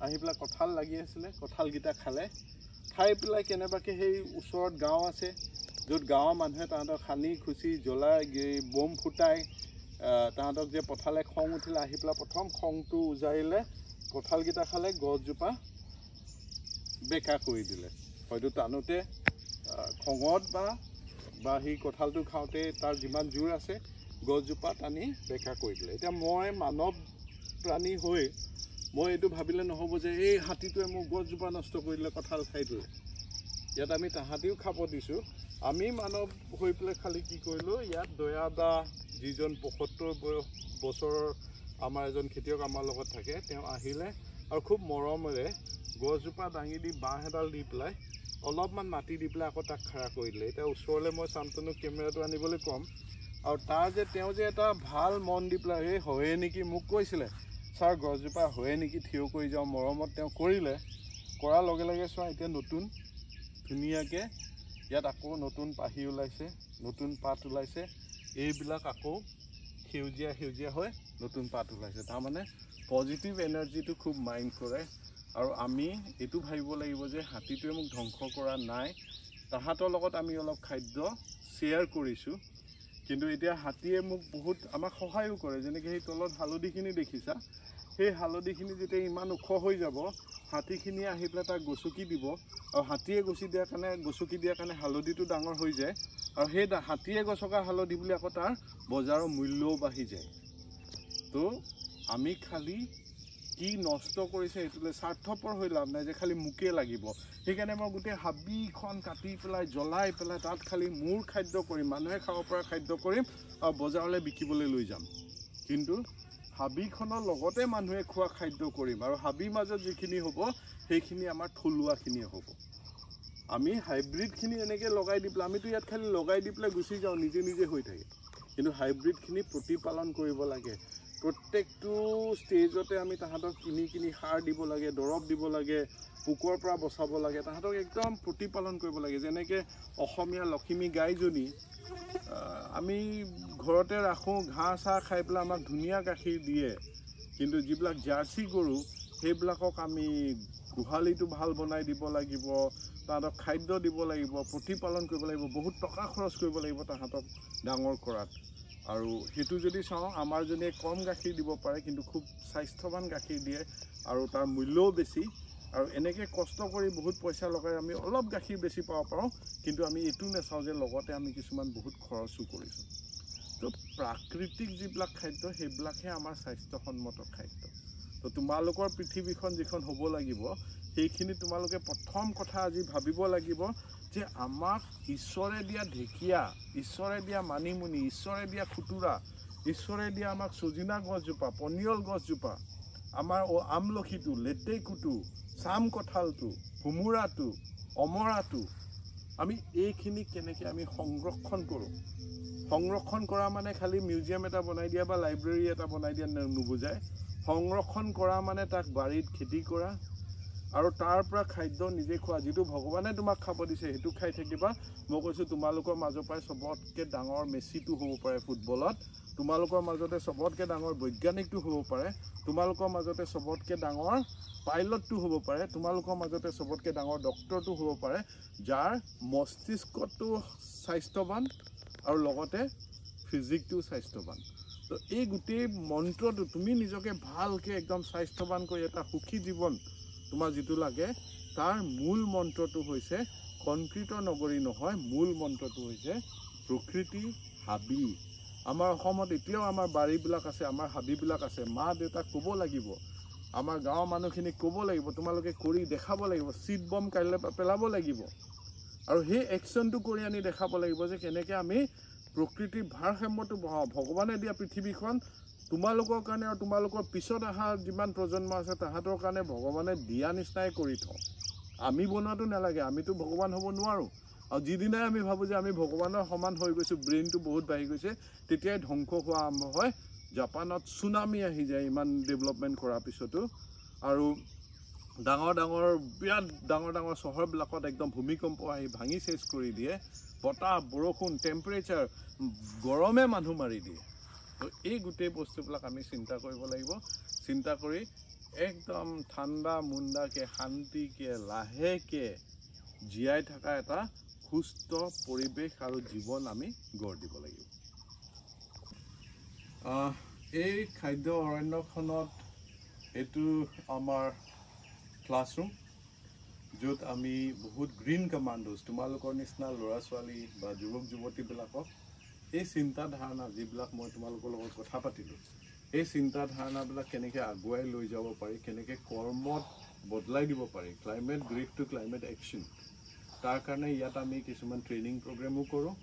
Speaker 1: আহি পেলাই কঁঠাল লাগি আছিলে, কঁঠালকেইটা খালে। খাই পেলাই কেনেবাকৈ সেই ওচৰত গাঁও আছে, য'ত গাঁৱৰ মানুহে তাহাঁতক সানি খুচি জ্বলাই বম ফুটাই তাহাঁতক যে পঠালে, খং উঠিলে, আহি পেলাই প্ৰথম খংটো উজাৰিলে, কঁঠালকেইটা খালে, গছজোপা বেকা কৰি দিলে। হয়তো টানোতে খঙত বা সেই কঁঠালটো খাওঁতে তাৰ যিমান জোৰ আছে, গছজোপা টানি বেকা কৰি দিলে। এতিয়া মই মানৱ প্ৰাণী হৈ মই এইটো ভাবিলে নহ'ব যে এই হাতীটোৱে মোৰ গছজোপা নষ্ট কৰি দিলে, কঁঠাল খাই দিলে। ইয়াত আমি তাহাঁতিও খাব দিছোঁ। আমি মানৱ হৈ পেলাই খালি কি কৰিলোঁ, ইয়াত দয়া বা যিজন 75 বছৰৰ আমাৰ এজন খেতিয়ক আমাৰ লগত থাকে, তেওঁ আহিলে আৰু খুব মৰমেৰে গছজোপা দাঙি দি বাঁহ এডাল দি পেলাই অলপমান মাটি দি পেলাই আকৌ তাক খাৰা কৰি দিলে। এতিয়া ওচৰলৈ মই চান্তনুক কেমেৰাটো আনিবলৈ ক'ম। আৰু তেওঁ যে এটা ভাল মন দি পেলাই এই হয়ে নেকি মোক কৈছিলে, ছাৰ গছজোপা হয়ে নেকি থিয় কৰি যাওঁ, মৰমত তেওঁ কৰিলে। কৰাৰ লগে লগে চোৱা এতিয়া নতুন ধুনীয়াকৈ ইয়াত আকৌ নতুন পাহি ওলাইছে, নতুন পাত ওলাইছে। এইবিলাক আকৌ সেউজীয়া হৈ নতুন পাত ওলাইছে। তাৰমানে পজিটিভ এনাৰ্জিটো খুব মাইণ্ড কৰে। আৰু আমি এইটো ভাবিব লাগিব যে হাতীটোৱে মোক ধ্বংস কৰা নাই, তাহাঁতৰ লগত আমি অলপ খাদ্য শ্বেয়াৰ কৰিছোঁ। কিন্তু এতিয়া হাতীয়ে মোক বহুত আমাক সহায়ো কৰে। যেনেকৈ সেই তলত হালধিখিনি দেখিছা, সেই হালধিখিনি যেতিয়া ইমান ওখ হৈ যাব, হাতীখিনিয়ে আহি পেলাই তাক গচকি দিব। আৰু হাতীয়ে গচকি দিয়াৰ কাৰণে হালধিটো ডাঙৰ হৈ যায়। আৰু সেই হাতীয়ে গছকা হালধি বুলি আকৌ তাৰ বজাৰৰ মূল্যও বাঢ়ি যায়। তো আমি খালি কি নষ্ট কৰিছে এইটোলৈ স্বাৰ্থপৰ হৈ লাভ নাই যে খালি মোকে লাগিব। সেইকাৰণে মই গোটেই হাবিখন কাটি পেলাই জ্বলাই পেলাই তাত খালি মোৰ খাদ্য কৰিম, মানুহে খাব পৰা খাদ্য কৰিম আৰু বজাৰলৈ বিকিবলৈ লৈ যাম। কিন্তু হাবিখনৰ লগতে মানুহে খোৱা খাদ্য কৰিম। আৰু হাবিৰ মাজত যিখিনি হ'ব সেইখিনি আমাৰ থলুৱাখিনিয়ে হ'ব। আমি হাইব্ৰিডখিনি এনেকৈ লগাই দি পেলাই, আমিতো ইয়াত খালি লগাই দি পেলাই গুচি যাওঁ, নিজে নিজে হৈ থাকে। কিন্তু হাইব্ৰিডখিনি প্ৰতিপালন কৰিব লাগে। প্ৰত্যেকটো ষ্টেজতে আমি তাহাঁতক কিনি সাৰ দিব লাগে, দৰৱ দিব লাগে, পোকৰ পৰা বচাব লাগে, তাহাঁতক একদম প্ৰতিপালন কৰিব লাগে। যেনেকৈ অসমীয়া লখিমী গাইজনী আমি ঘৰতে ৰাখোঁ, ঘাঁহ চাহ খাই পেলাই আমাক ধুনীয়া গাখীৰ দিয়ে। কিন্তু যিবিলাক জাৰ্চি গৰু, সেইবিলাকক আমি গোহালিটো ভাল বনাই দিব লাগিব, তাহাঁতক খাদ্য দিব লাগিব, প্ৰতিপালন কৰিব লাগিব, বহুত টকা খৰচ কৰিব লাগিব তাহাঁতক ডাঙৰ কৰাত। আৰু সেইটো যদি চাওঁ, আমাৰজনীয়ে কম গাখীৰ দিব পাৰে কিন্তু খুব স্বাস্থ্যৱান গাখীৰ দিয়ে আৰু তাৰ মূল্যও বেছি। আৰু এনেকৈ কষ্ট কৰি বহুত পইচা লগাই আমি অলপ গাখীৰ বেছি পাব পাৰোঁ, কিন্তু আমি এইটো নাচাওঁ যে লগতে আমি কিছুমান বহুত খৰচো কৰিছোঁ। তো প্ৰাকৃতিক যিবিলাক খাদ্য সেইবিলাকহে আমাৰ স্বাস্থ্যসন্মত খাদ্য। তো তোমালোকৰ পৃথিৱীখন যিখন হ'ব লাগিব, সেইখিনি তোমালোকে প্ৰথম কথা আজি ভাবিব লাগিব যে আমাক ঈশ্বৰে দিয়া ঢেকীয়া, ঈশ্বৰে দিয়া মানিমুনি, ঈশ্বৰে দিয়া খুতুৰা, ঈশ্বৰে দিয়া আমাক চজিনা গছজোপা, পনিয়ল গছজোপা, আমাৰ আমলখিটো, লেটেকুটো, চাম কঁঠালটো, ভোমোৰাটো, অমৰাটো, আমি এইখিনি কেনেকৈ আমি সংৰক্ষণ কৰোঁ। সংৰক্ষণ কৰা মানে খালি মিউজিয়াম এটা বনাই দিয়া বা লাইব্ৰেৰী এটা বনাই দিয়া নুবুজায়। সংৰক্ষণ কৰা মানে তাক বাৰীত খেতি কৰা আৰু তাৰ পৰা খাদ্য নিজে খোৱা। যিটো ভগৱানে তোমাক খাব দিছে সেইটো খাই থাকিবা। মই কৈছোঁ তোমালোকৰ মাজৰ পৰাই চবতকৈ ডাঙৰ মেছিটো হ'ব পাৰে ফুটবলত, তোমালোকৰ মাজতে চবতকৈ ডাঙৰ বৈজ্ঞানিকটো হ'ব পাৰে, তোমালোকৰ মাজতে চবতকৈ ডাঙৰ পাইলটটো হ'ব পাৰে, তোমালোকৰ মাজতে চবতকৈ ডাঙৰ ডক্টৰটো হ'ব পাৰে, যাৰ মস্তিষ্কটো স্বাস্থ্যৱান আৰু লগতে ফিজিকটো স্বাস্থ্যৱান তো এই গোটেই মন্ত্ৰটো তুমি নিজকে ভালকৈ একদম স্বাস্থ্যৱান কৰি এটা সুখী জীৱন তোমাৰ যিটো লাগে তাৰ মূল মন্ত্ৰটো হৈছে কনক্ৰিটৰ নগৰী নহয় মূল মন্ত্ৰটো হৈছে প্ৰকৃতি হাবি আমাৰ অসমত এতিয়াও আমাৰ বাৰীবিলাক আছে আমাৰ হাবিবিলাক আছে মা দেউতাক ক'ব লাগিব আমাৰ গাঁৱৰ মানুহখিনিক ক'ব লাগিব তোমালোকে কৰি দেখাব লাগিব চিট বম কাইলৈ পেলাব লাগিব আৰু সেই একশ্যনটো কৰি আনি দেখাব লাগিব যে কেনেকৈ আমি প্ৰকৃতিৰ ভাৰসাম্যটো বহাওঁ ভগৱানে দিয়া পৃথিৱীখন তোমালোকৰ কাৰণে আৰু তোমালোকৰ পিছত অহা যিমান প্ৰজন্ম আছে তাহাঁতৰ কাৰণে ভগৱানে দিয়া নিচিনাই কৰি থওঁ আমি বনোৱাটো নালাগে আমিতো ভগৱান হ'ব নোৱাৰোঁ আৰু যিদিনাই আমি ভাবোঁ যে আমি ভগৱানৰ সমান হৈ গৈছোঁ ব্ৰেইনটো বহুত বাঢ়ি গৈছে তেতিয়াই ধ্বংস হোৱা আৰম্ভ হয় জাপানত চুনামি আহি যায় ইমান ডেভেলপমেণ্ট কৰাৰ পিছতো আৰু ডাঙৰ বিৰাট ডাঙৰ চহৰবিলাকত একদম ভূমিকম্প আহি ভাঙি চেচ কৰি দিয়ে বতাহ বৰষুণ টেম্পাৰেচাৰ গৰমে মানুহ মাৰি দিয়ে তো এই গোটেই বস্তুবিলাক আমি চিন্তা কৰিব লাগিব চিন্তা কৰি একদম ঠাণ্ডা মুণ্ডাকৈ শান্তিকৈ লাহেকৈ জীয়াই থকা এটা সুস্থ পৰিৱেশ আৰু জীৱন আমি গঢ় দিব লাগিব এই খাদ্য অৰণ্যখনত এইটো আমাৰ ক্লাছৰুম য'ত আমি বহুত গ্ৰীণ কমাণ্ডোজ তোমালোকৰ নিচিনা ল'ৰা ছোৱালী বা যুৱক যুৱতীবিলাকক এই চিন্তাধাৰণা যিবিলাক মই তোমালোকৰ লগত কথা পাতিলোঁ এই চিন্তাধাৰণাবিলাক কেনেকৈ আগুৱাই লৈ যাব পাৰি কেনেকৈ কৰ্মত বদলাই দিব পাৰি climate grief two climate action তাৰ কাৰণে ইয়াত আমি কিছুমান ট্ৰেইনিং প্ৰগ্ৰেমো কৰোঁ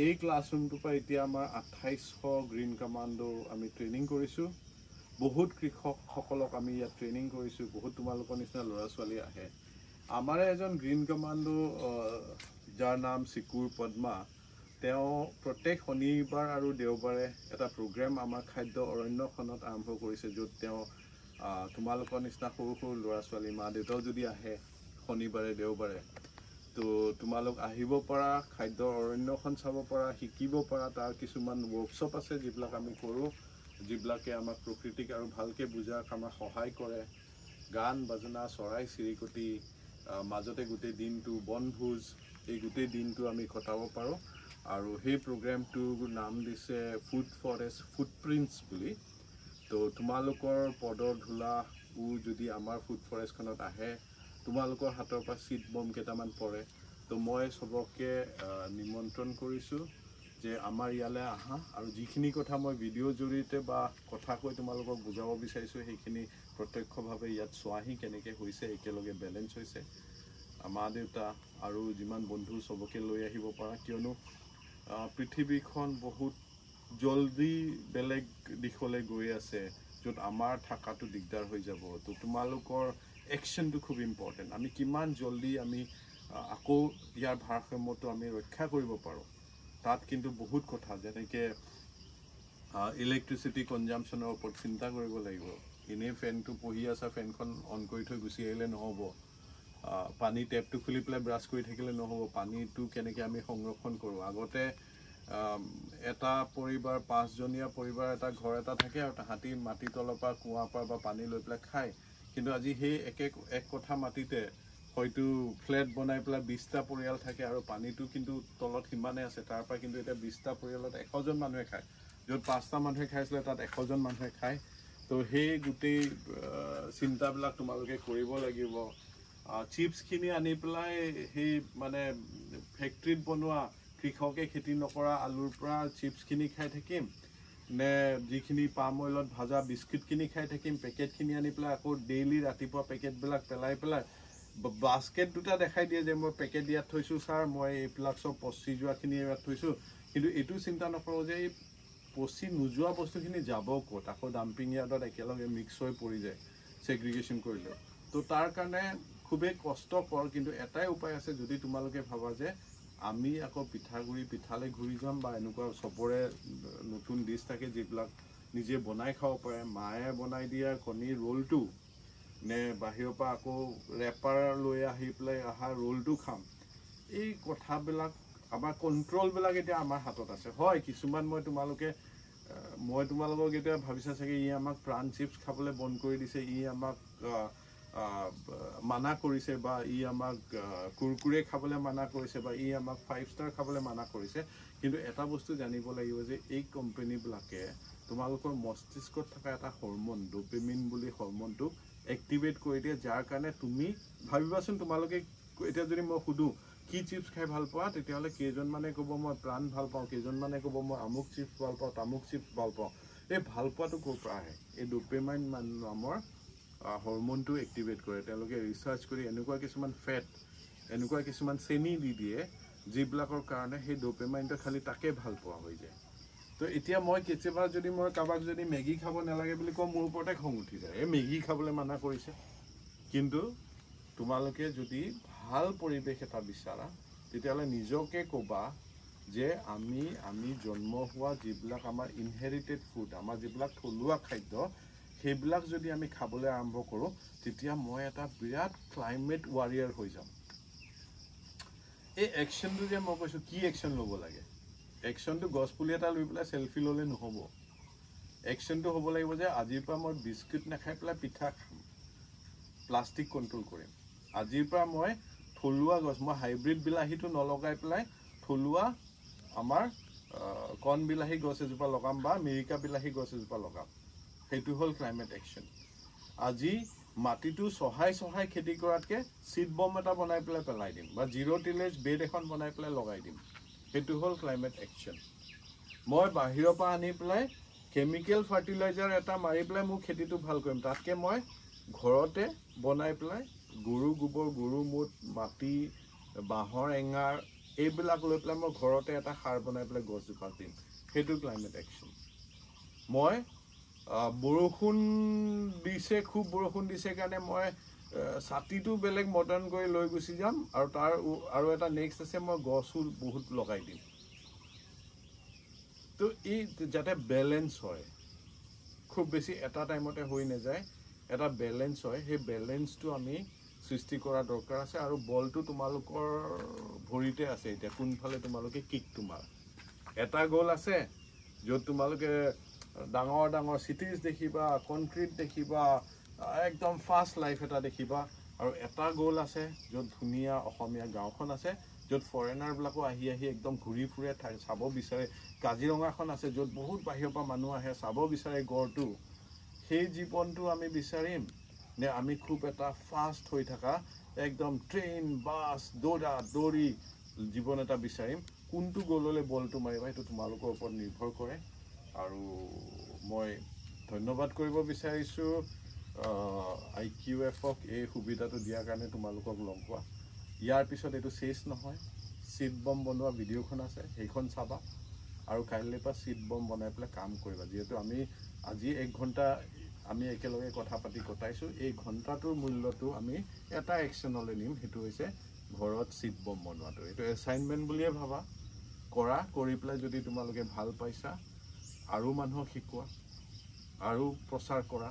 Speaker 1: এই ক্লাছৰুমটোৰ পৰা এতিয়া আমাৰ 2800 গ্ৰীণ কমাণ্ডো আমি ট্ৰেইনিং কৰিছোঁ বহুত কৃষকসকলক আমি ইয়াত ট্ৰেইনিং কৰিছোঁ বহুত তোমালোকৰ নিচিনা ল'ৰা ছোৱালী আহে আমাৰে এজন গ্ৰীণ কমাণ্ডো যাৰ নাম চিকুৰ পদ্মা তেওঁ প্ৰত্যেক শনিবাৰ আৰু দেওবাৰে এটা প্ৰগ্ৰেম আমাৰ খাদ্য অৰণ্যখনত আৰম্ভ কৰিছে য'ত তেওঁ তোমালোকৰ নিচিনা সৰু সৰু ল'ৰা ছোৱালী মা দেউতাও যদি আহে শনিবাৰে দেওবাৰে তো তোমালোক আহিব পৰা খাদ্য অৰণ্যখন চাব পৰা শিকিব পৰা তাৰ কিছুমান ৱৰ্কশ্বপ আছে যিবিলাক আমি কৰোঁ যিবিলাকে আমাক প্ৰকৃতিক আৰু ভালকৈ বুজাত আমাক সহায় কৰে গান বাজনা চৰাই চিৰিকটি মাজতে গোটেই দিনটো বনভোজ এই গোটেই দিনটো আমি কটাব পাৰোঁ আৰু সেই প্ৰগ্ৰেমটোৰ নাম দিছে ফুড ফৰেষ্ট ফুটপ্ৰিণ্টছ বুলি তো তোমালোকৰ পদৰ ধূলাও যদি আমাৰ ফুড ফৰেষ্টখনত আহে তোমালোকৰ হাতৰ পৰা চিট বম কেইটামান পৰে তো মই চবকে নিমন্ত্ৰণ কৰিছোঁ যে আমাৰ ইয়ালৈ আহা আৰু যিখিনি কথা মই ভিডিঅ'ৰ জৰিয়তে বা কথা কৈ তোমালোকক বুজাব বিচাৰিছোঁ সেইখিনি প্ৰত্যক্ষভাৱে ইয়াত চোৱাহি কেনেকৈ হৈছে একেলগে বেলেঞ্চ হৈছে মা দেউতা আৰু যিমান বন্ধু চবকে লৈ আহিব পৰা কিয়নো পৃথিৱীখন বহুত জলদি বেলেগ দিশলৈ গৈ আছে য'ত আমাৰ থকাটো দিগদাৰ হৈ যাব তো তোমালোকৰ একশ্যনটো খুব ইম্পৰ্টেণ্ট আমি কিমান জলদি আমি আকৌ ইয়াৰ ভাৰসাম্যটো আমি ৰক্ষা কৰিব পাৰোঁ তাত কিন্তু বহুত কথা যেনেকৈ ইলেক্ট্ৰিচিটি কনজাম্পশ্যনৰ ওপৰত চিন্তা কৰিব লাগিব এনেই ফেনটো পঢ়ি আছা ফেনখন অন কৰি থৈ গুচি আহিলে নহ'ব পানী টেপটো খুলি পেলাই ব্ৰাছ কৰি থাকিলে নহ'ব পানীটো কেনেকৈ আমি সংৰক্ষণ কৰোঁ আগতে এটা পৰিবাৰ 5জনীয়া পৰিবাৰ এটা ঘৰ এটা থাকে আৰু তাহাঁতি মাটি তলৰ পৰা কুঁৱাৰ পৰা বা পানী লৈ পেলাই খায় কিন্তু আজি সেই এক কঠা মাটিতে হয়তো ফ্লেট বনাই পেলাই 20টা পৰিয়াল থাকে আৰু পানীটো কিন্তু তলত সিমানে আছে তাৰ পৰা কিন্তু এতিয়া 20টা পৰিয়ালত 100জন মানুহে খায় য'ত 5টা মানুহে খাইছিলে তাত 100জন মানুহে খায় তো সেই গোটেই চিন্তাবিলাক তোমালোকে কৰিব লাগিব চিপছখিনি আনি পেলাই সেই মানে ফেক্টৰীত বনোৱা কৃষকে খেতি নকৰা আলুৰ পৰা চিপছখিনি খাই থাকিম নে যিখিনি পাম অইলত ভাজা বিস্কুটখিনি খাই থাকিম পেকেটখিনি আনি পেলাই আকৌ ডেইলি ৰাতিপুৱা পেকেটবিলাক পেলাই বাস্কেট দুটা দেখাই দিয়ে যে মই পেকেট ইয়াত থৈছোঁ ছাৰ মই এইবিলাক চব পচি যোৱাখিনি ইয়াত থৈছোঁ কিন্তু এইটো চিন্তা নকৰোঁ যে এই পচি নোযোৱা বস্তুখিনি যাব ক'ত আকৌ ডাম্পিং ইয়াৰ্ডত একেলগে মিক্স হৈ পৰি যায় ছেগ্ৰিগেশ্যন কৰিলেও তো তাৰ কাৰণে খুবেই কষ্টকৰ কিন্তু এটাই উপায় আছে যদি তোমালোকে ভাবা যে আমি আকৌ পিঠালৈ ঘূৰি যাম বা এনেকুৱা চবৰে নতুন ডিছ থাকে যিবিলাক নিজে বনাই খাব পাৰে মায়ে বনাই দিয়া কণীৰ ৰোলটো নে বাহিৰৰ পৰা আকৌ ৰেপাৰ লৈ আহি পেলাই অহা ৰোলটো খাম এই কথাবিলাক আমাৰ কণ্ট্ৰলবিলাক এতিয়া আমাৰ হাতত আছে হয় কিছুমান মই তোমালোকক এতিয়া ভাবিছা চাগে ই আমাক প্ৰাণ চিপছ খাবলৈ বন্ধ কৰি দিছে ই আমাক মানা কৰিছে বা ই আমাক কুৰকুৰে খাবলৈ মানা কৰিছে বা ই আমাক 5 ষ্টাৰ খাবলৈ মানা কৰিছে কিন্তু এটা বস্তু জানিব লাগিব যে এই কোম্পানীবিলাকে তোমালোকৰ মস্তিষ্কত থকা এটা হৰমন ডোপামিন বুলি হৰমনটোক এক্টিভেট কৰি দিয়ে যাৰ কাৰণে তুমি ভাবিবাচোন তোমালোকে এতিয়া যদি মই সুধো কি চিপছ খাই ভাল পোৱা তেতিয়াহ'লে কেইজনমানে ক'ব মই প্ৰাণ ভাল পাওঁ কেইজনমানে ক'ব মই আমুক চিপছ ভাল পাওঁ তামুক চিপছ ভাল পাওঁ এই ভাল পোৱাটো ক'ৰ পৰা আহে এই ডোপামিন নামৰ হৰমনটো এক্টিভেট কৰে তেওঁলোকে ৰিচাৰ্চ কৰি এনেকুৱা কিছুমান ফেট এনেকুৱা কিছুমান চেনি দি দিয়ে যিবিলাকৰ কাৰণে সেই ডোপামিনটো খালি তাকে ভাল পোৱা হৈ যায় তো এতিয়া মই কেতিয়াবা যদি মই কাৰোবাক যদি মেগী খাব নালাগে বুলি কওঁ মোৰ ওপৰতে খং উঠি যায় এই মেগী খাবলৈ মানা কৰিছে কিন্তু তোমালোকে যদি ভাল পৰিৱেশ এটা বিচাৰা তেতিয়াহ'লে নিজকে ক'বা যে আমি জন্ম হোৱা যিবিলাক আমাৰ ইনহেৰিটেড ফুড আমাৰ যিবিলাক থলুৱা খাদ্য সেইবিলাক যদি আমি খাবলৈ আৰম্ভ কৰোঁ তেতিয়া মই এটা বিৰাট ক্লাইমেট ৱাৰিয়াৰ হৈ যাম এই একশ্যনটো যে মই কৈছোঁ কি একশ্যন ল'ব লাগে একশ্যনটো গছপুলি এটা লৈ পেলাই চেলফি ল'লে নহ'ব একশ্যনটো হ'ব লাগিব যে আজিৰ পৰা মই বিস্কুট নাখাই পেলাই পিঠা খাম প্লাষ্টিক কণ্ট্ৰল কৰিম আজিৰ পৰা মই থলুৱা গছ মই হাইব্ৰিড বিলাহীটো নলগাই পেলাই থলুৱা আমাৰ কণ বিলাহী গছ এজোপা লগাম বা আমেৰিকা বিলাহী গছ এজোপা লগাম সেইটো হ'ল ক্লাইমেট একশ্যন আজি মাটিটো চহাই খেতি কৰাতকৈ চিড বম এটা বনাই পেলাই দিম বা জিৰ' টিলেজ বেড এখন বনাই পেলাই লগাই দিম সেইটো হ'ল ক্লাইমেট একশ্যন মই বাহিৰৰ পৰা আনি পেলাই কেমিকেল ফাৰ্টিলাইজাৰ এটা মাৰি পেলাই মোৰ খেতিটো ভাল কৰিম তাতকৈ মই ঘৰতে বনাই পেলাই গৰু গোবৰ গৰু মুত মাটি বাঁহৰ এঙাৰ এইবিলাক লৈ পেলাই মই ঘৰতে এটা সাৰ বনাই পেলাই গছজোপা দিম সেইটো ক্লাইমেট একশ্যন মই বৰষুণ দিছে খুব বৰষুণ দিছে কাৰণে মই ছাতিটো বেলেগ মডাৰ্ণ কৰি লৈ গুচি যাম আৰু তাৰ আৰু এটা নেক্সট আছে মই গছো বহুত লগাই দিম তো এই যাতে বেলেঞ্চ হয় খুব বেছি এটা টাইমতে হৈ নাযায় এটা বেলেঞ্চ হয় সেই বেলেঞ্চটো আমি সৃষ্টি কৰা দৰকাৰ আছে আৰু বলটো তোমালোকৰ ভৰিতে আছে এতিয়া কোনফালে তোমালোকে কিকটো মাৰা এটা গ'ল আছে য'ত তোমালোকে ডাঙৰ ডাঙৰ চিটিজ দেখিবা কনক্ৰিট দেখিবা একদম ফাষ্ট লাইফ এটা দেখিবা আৰু এটা গ'ল আছে য'ত ধুনীয়া অসমীয়া গাঁওখন আছে য'ত ফৰেনাৰবিলাকো আহি একদম ঘূৰি ফুৰে চাব বিচাৰে কাজিৰঙাখন আছে য'ত বহুত বাহিৰৰ পৰা মানুহ আহে চাব বিচাৰে গড়টো সেই জীৱনটো আমি বিচাৰিম নে আমি খুব এটা ফাষ্ট হৈ থকা একদম ট্ৰেইন বাছ দৌৰি জীৱন এটা বিচাৰিম কোনটো গ'ললৈ বলটো মাৰিবা সেইটো তোমালোকৰ ওপৰত নিৰ্ভৰ কৰে আৰু মই ধন্যবাদ কৰিব বিচাৰিছোঁ IQFক এই সুবিধাটো দিয়াৰ কাৰণে তোমালোকক লগ পোৱা ইয়াৰ পিছত এইটো চেছ নহয় চিড বম বনোৱা ভিডিঅ'খন আছে সেইখন চাবা আৰু কাইলৈৰ পৰা চিড বম বনাই পেলাই কাম কৰিবা যিহেতু আমি আজি 1 ঘণ্টা আমি একেলগে কথা পাতি কটাইছোঁ এই ঘণ্টাটোৰ মূল্যটো আমি এটা একশ্যনলৈ নিম সেইটো হৈছে ঘৰত চিড বম বনোৱাটো এইটো এছাইনমেণ্ট বুলিয়ে ভাবা কৰি পেলাই যদি তোমালোকে ভাল পাইছা আৰু মানুহক শিকোৱা আৰু প্ৰচাৰ কৰা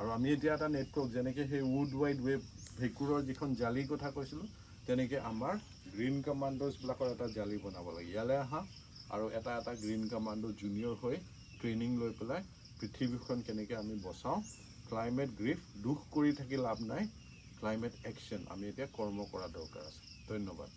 Speaker 1: আৰু আমি এতিয়া এটা নেটৱৰ্ক যেনেকৈ সেই উড ৱাইড ৱেব ভেকুৰৰ যিখন জালিৰ কথা কৈছিলোঁ তেনেকৈ আমাৰ গ্ৰীণ কমাণ্ডোজবিলাকৰ এটা জালি বনাব লাগে ইয়ালৈ আহা আৰু এটা গ্ৰীণ কমাণ্ডো জুনিয়ৰ হৈ ট্ৰেইনিং লৈ পেলাই পৃথিৱীখন কেনেকৈ আমি বচাওঁ ক্লাইমেট গ্ৰীফ দুখ কৰি থাকি লাভ নাই ক্লাইমেট একশ্যন আমি এতিয়া কৰ্ম কৰা দৰকাৰ আছে ধন্যবাদ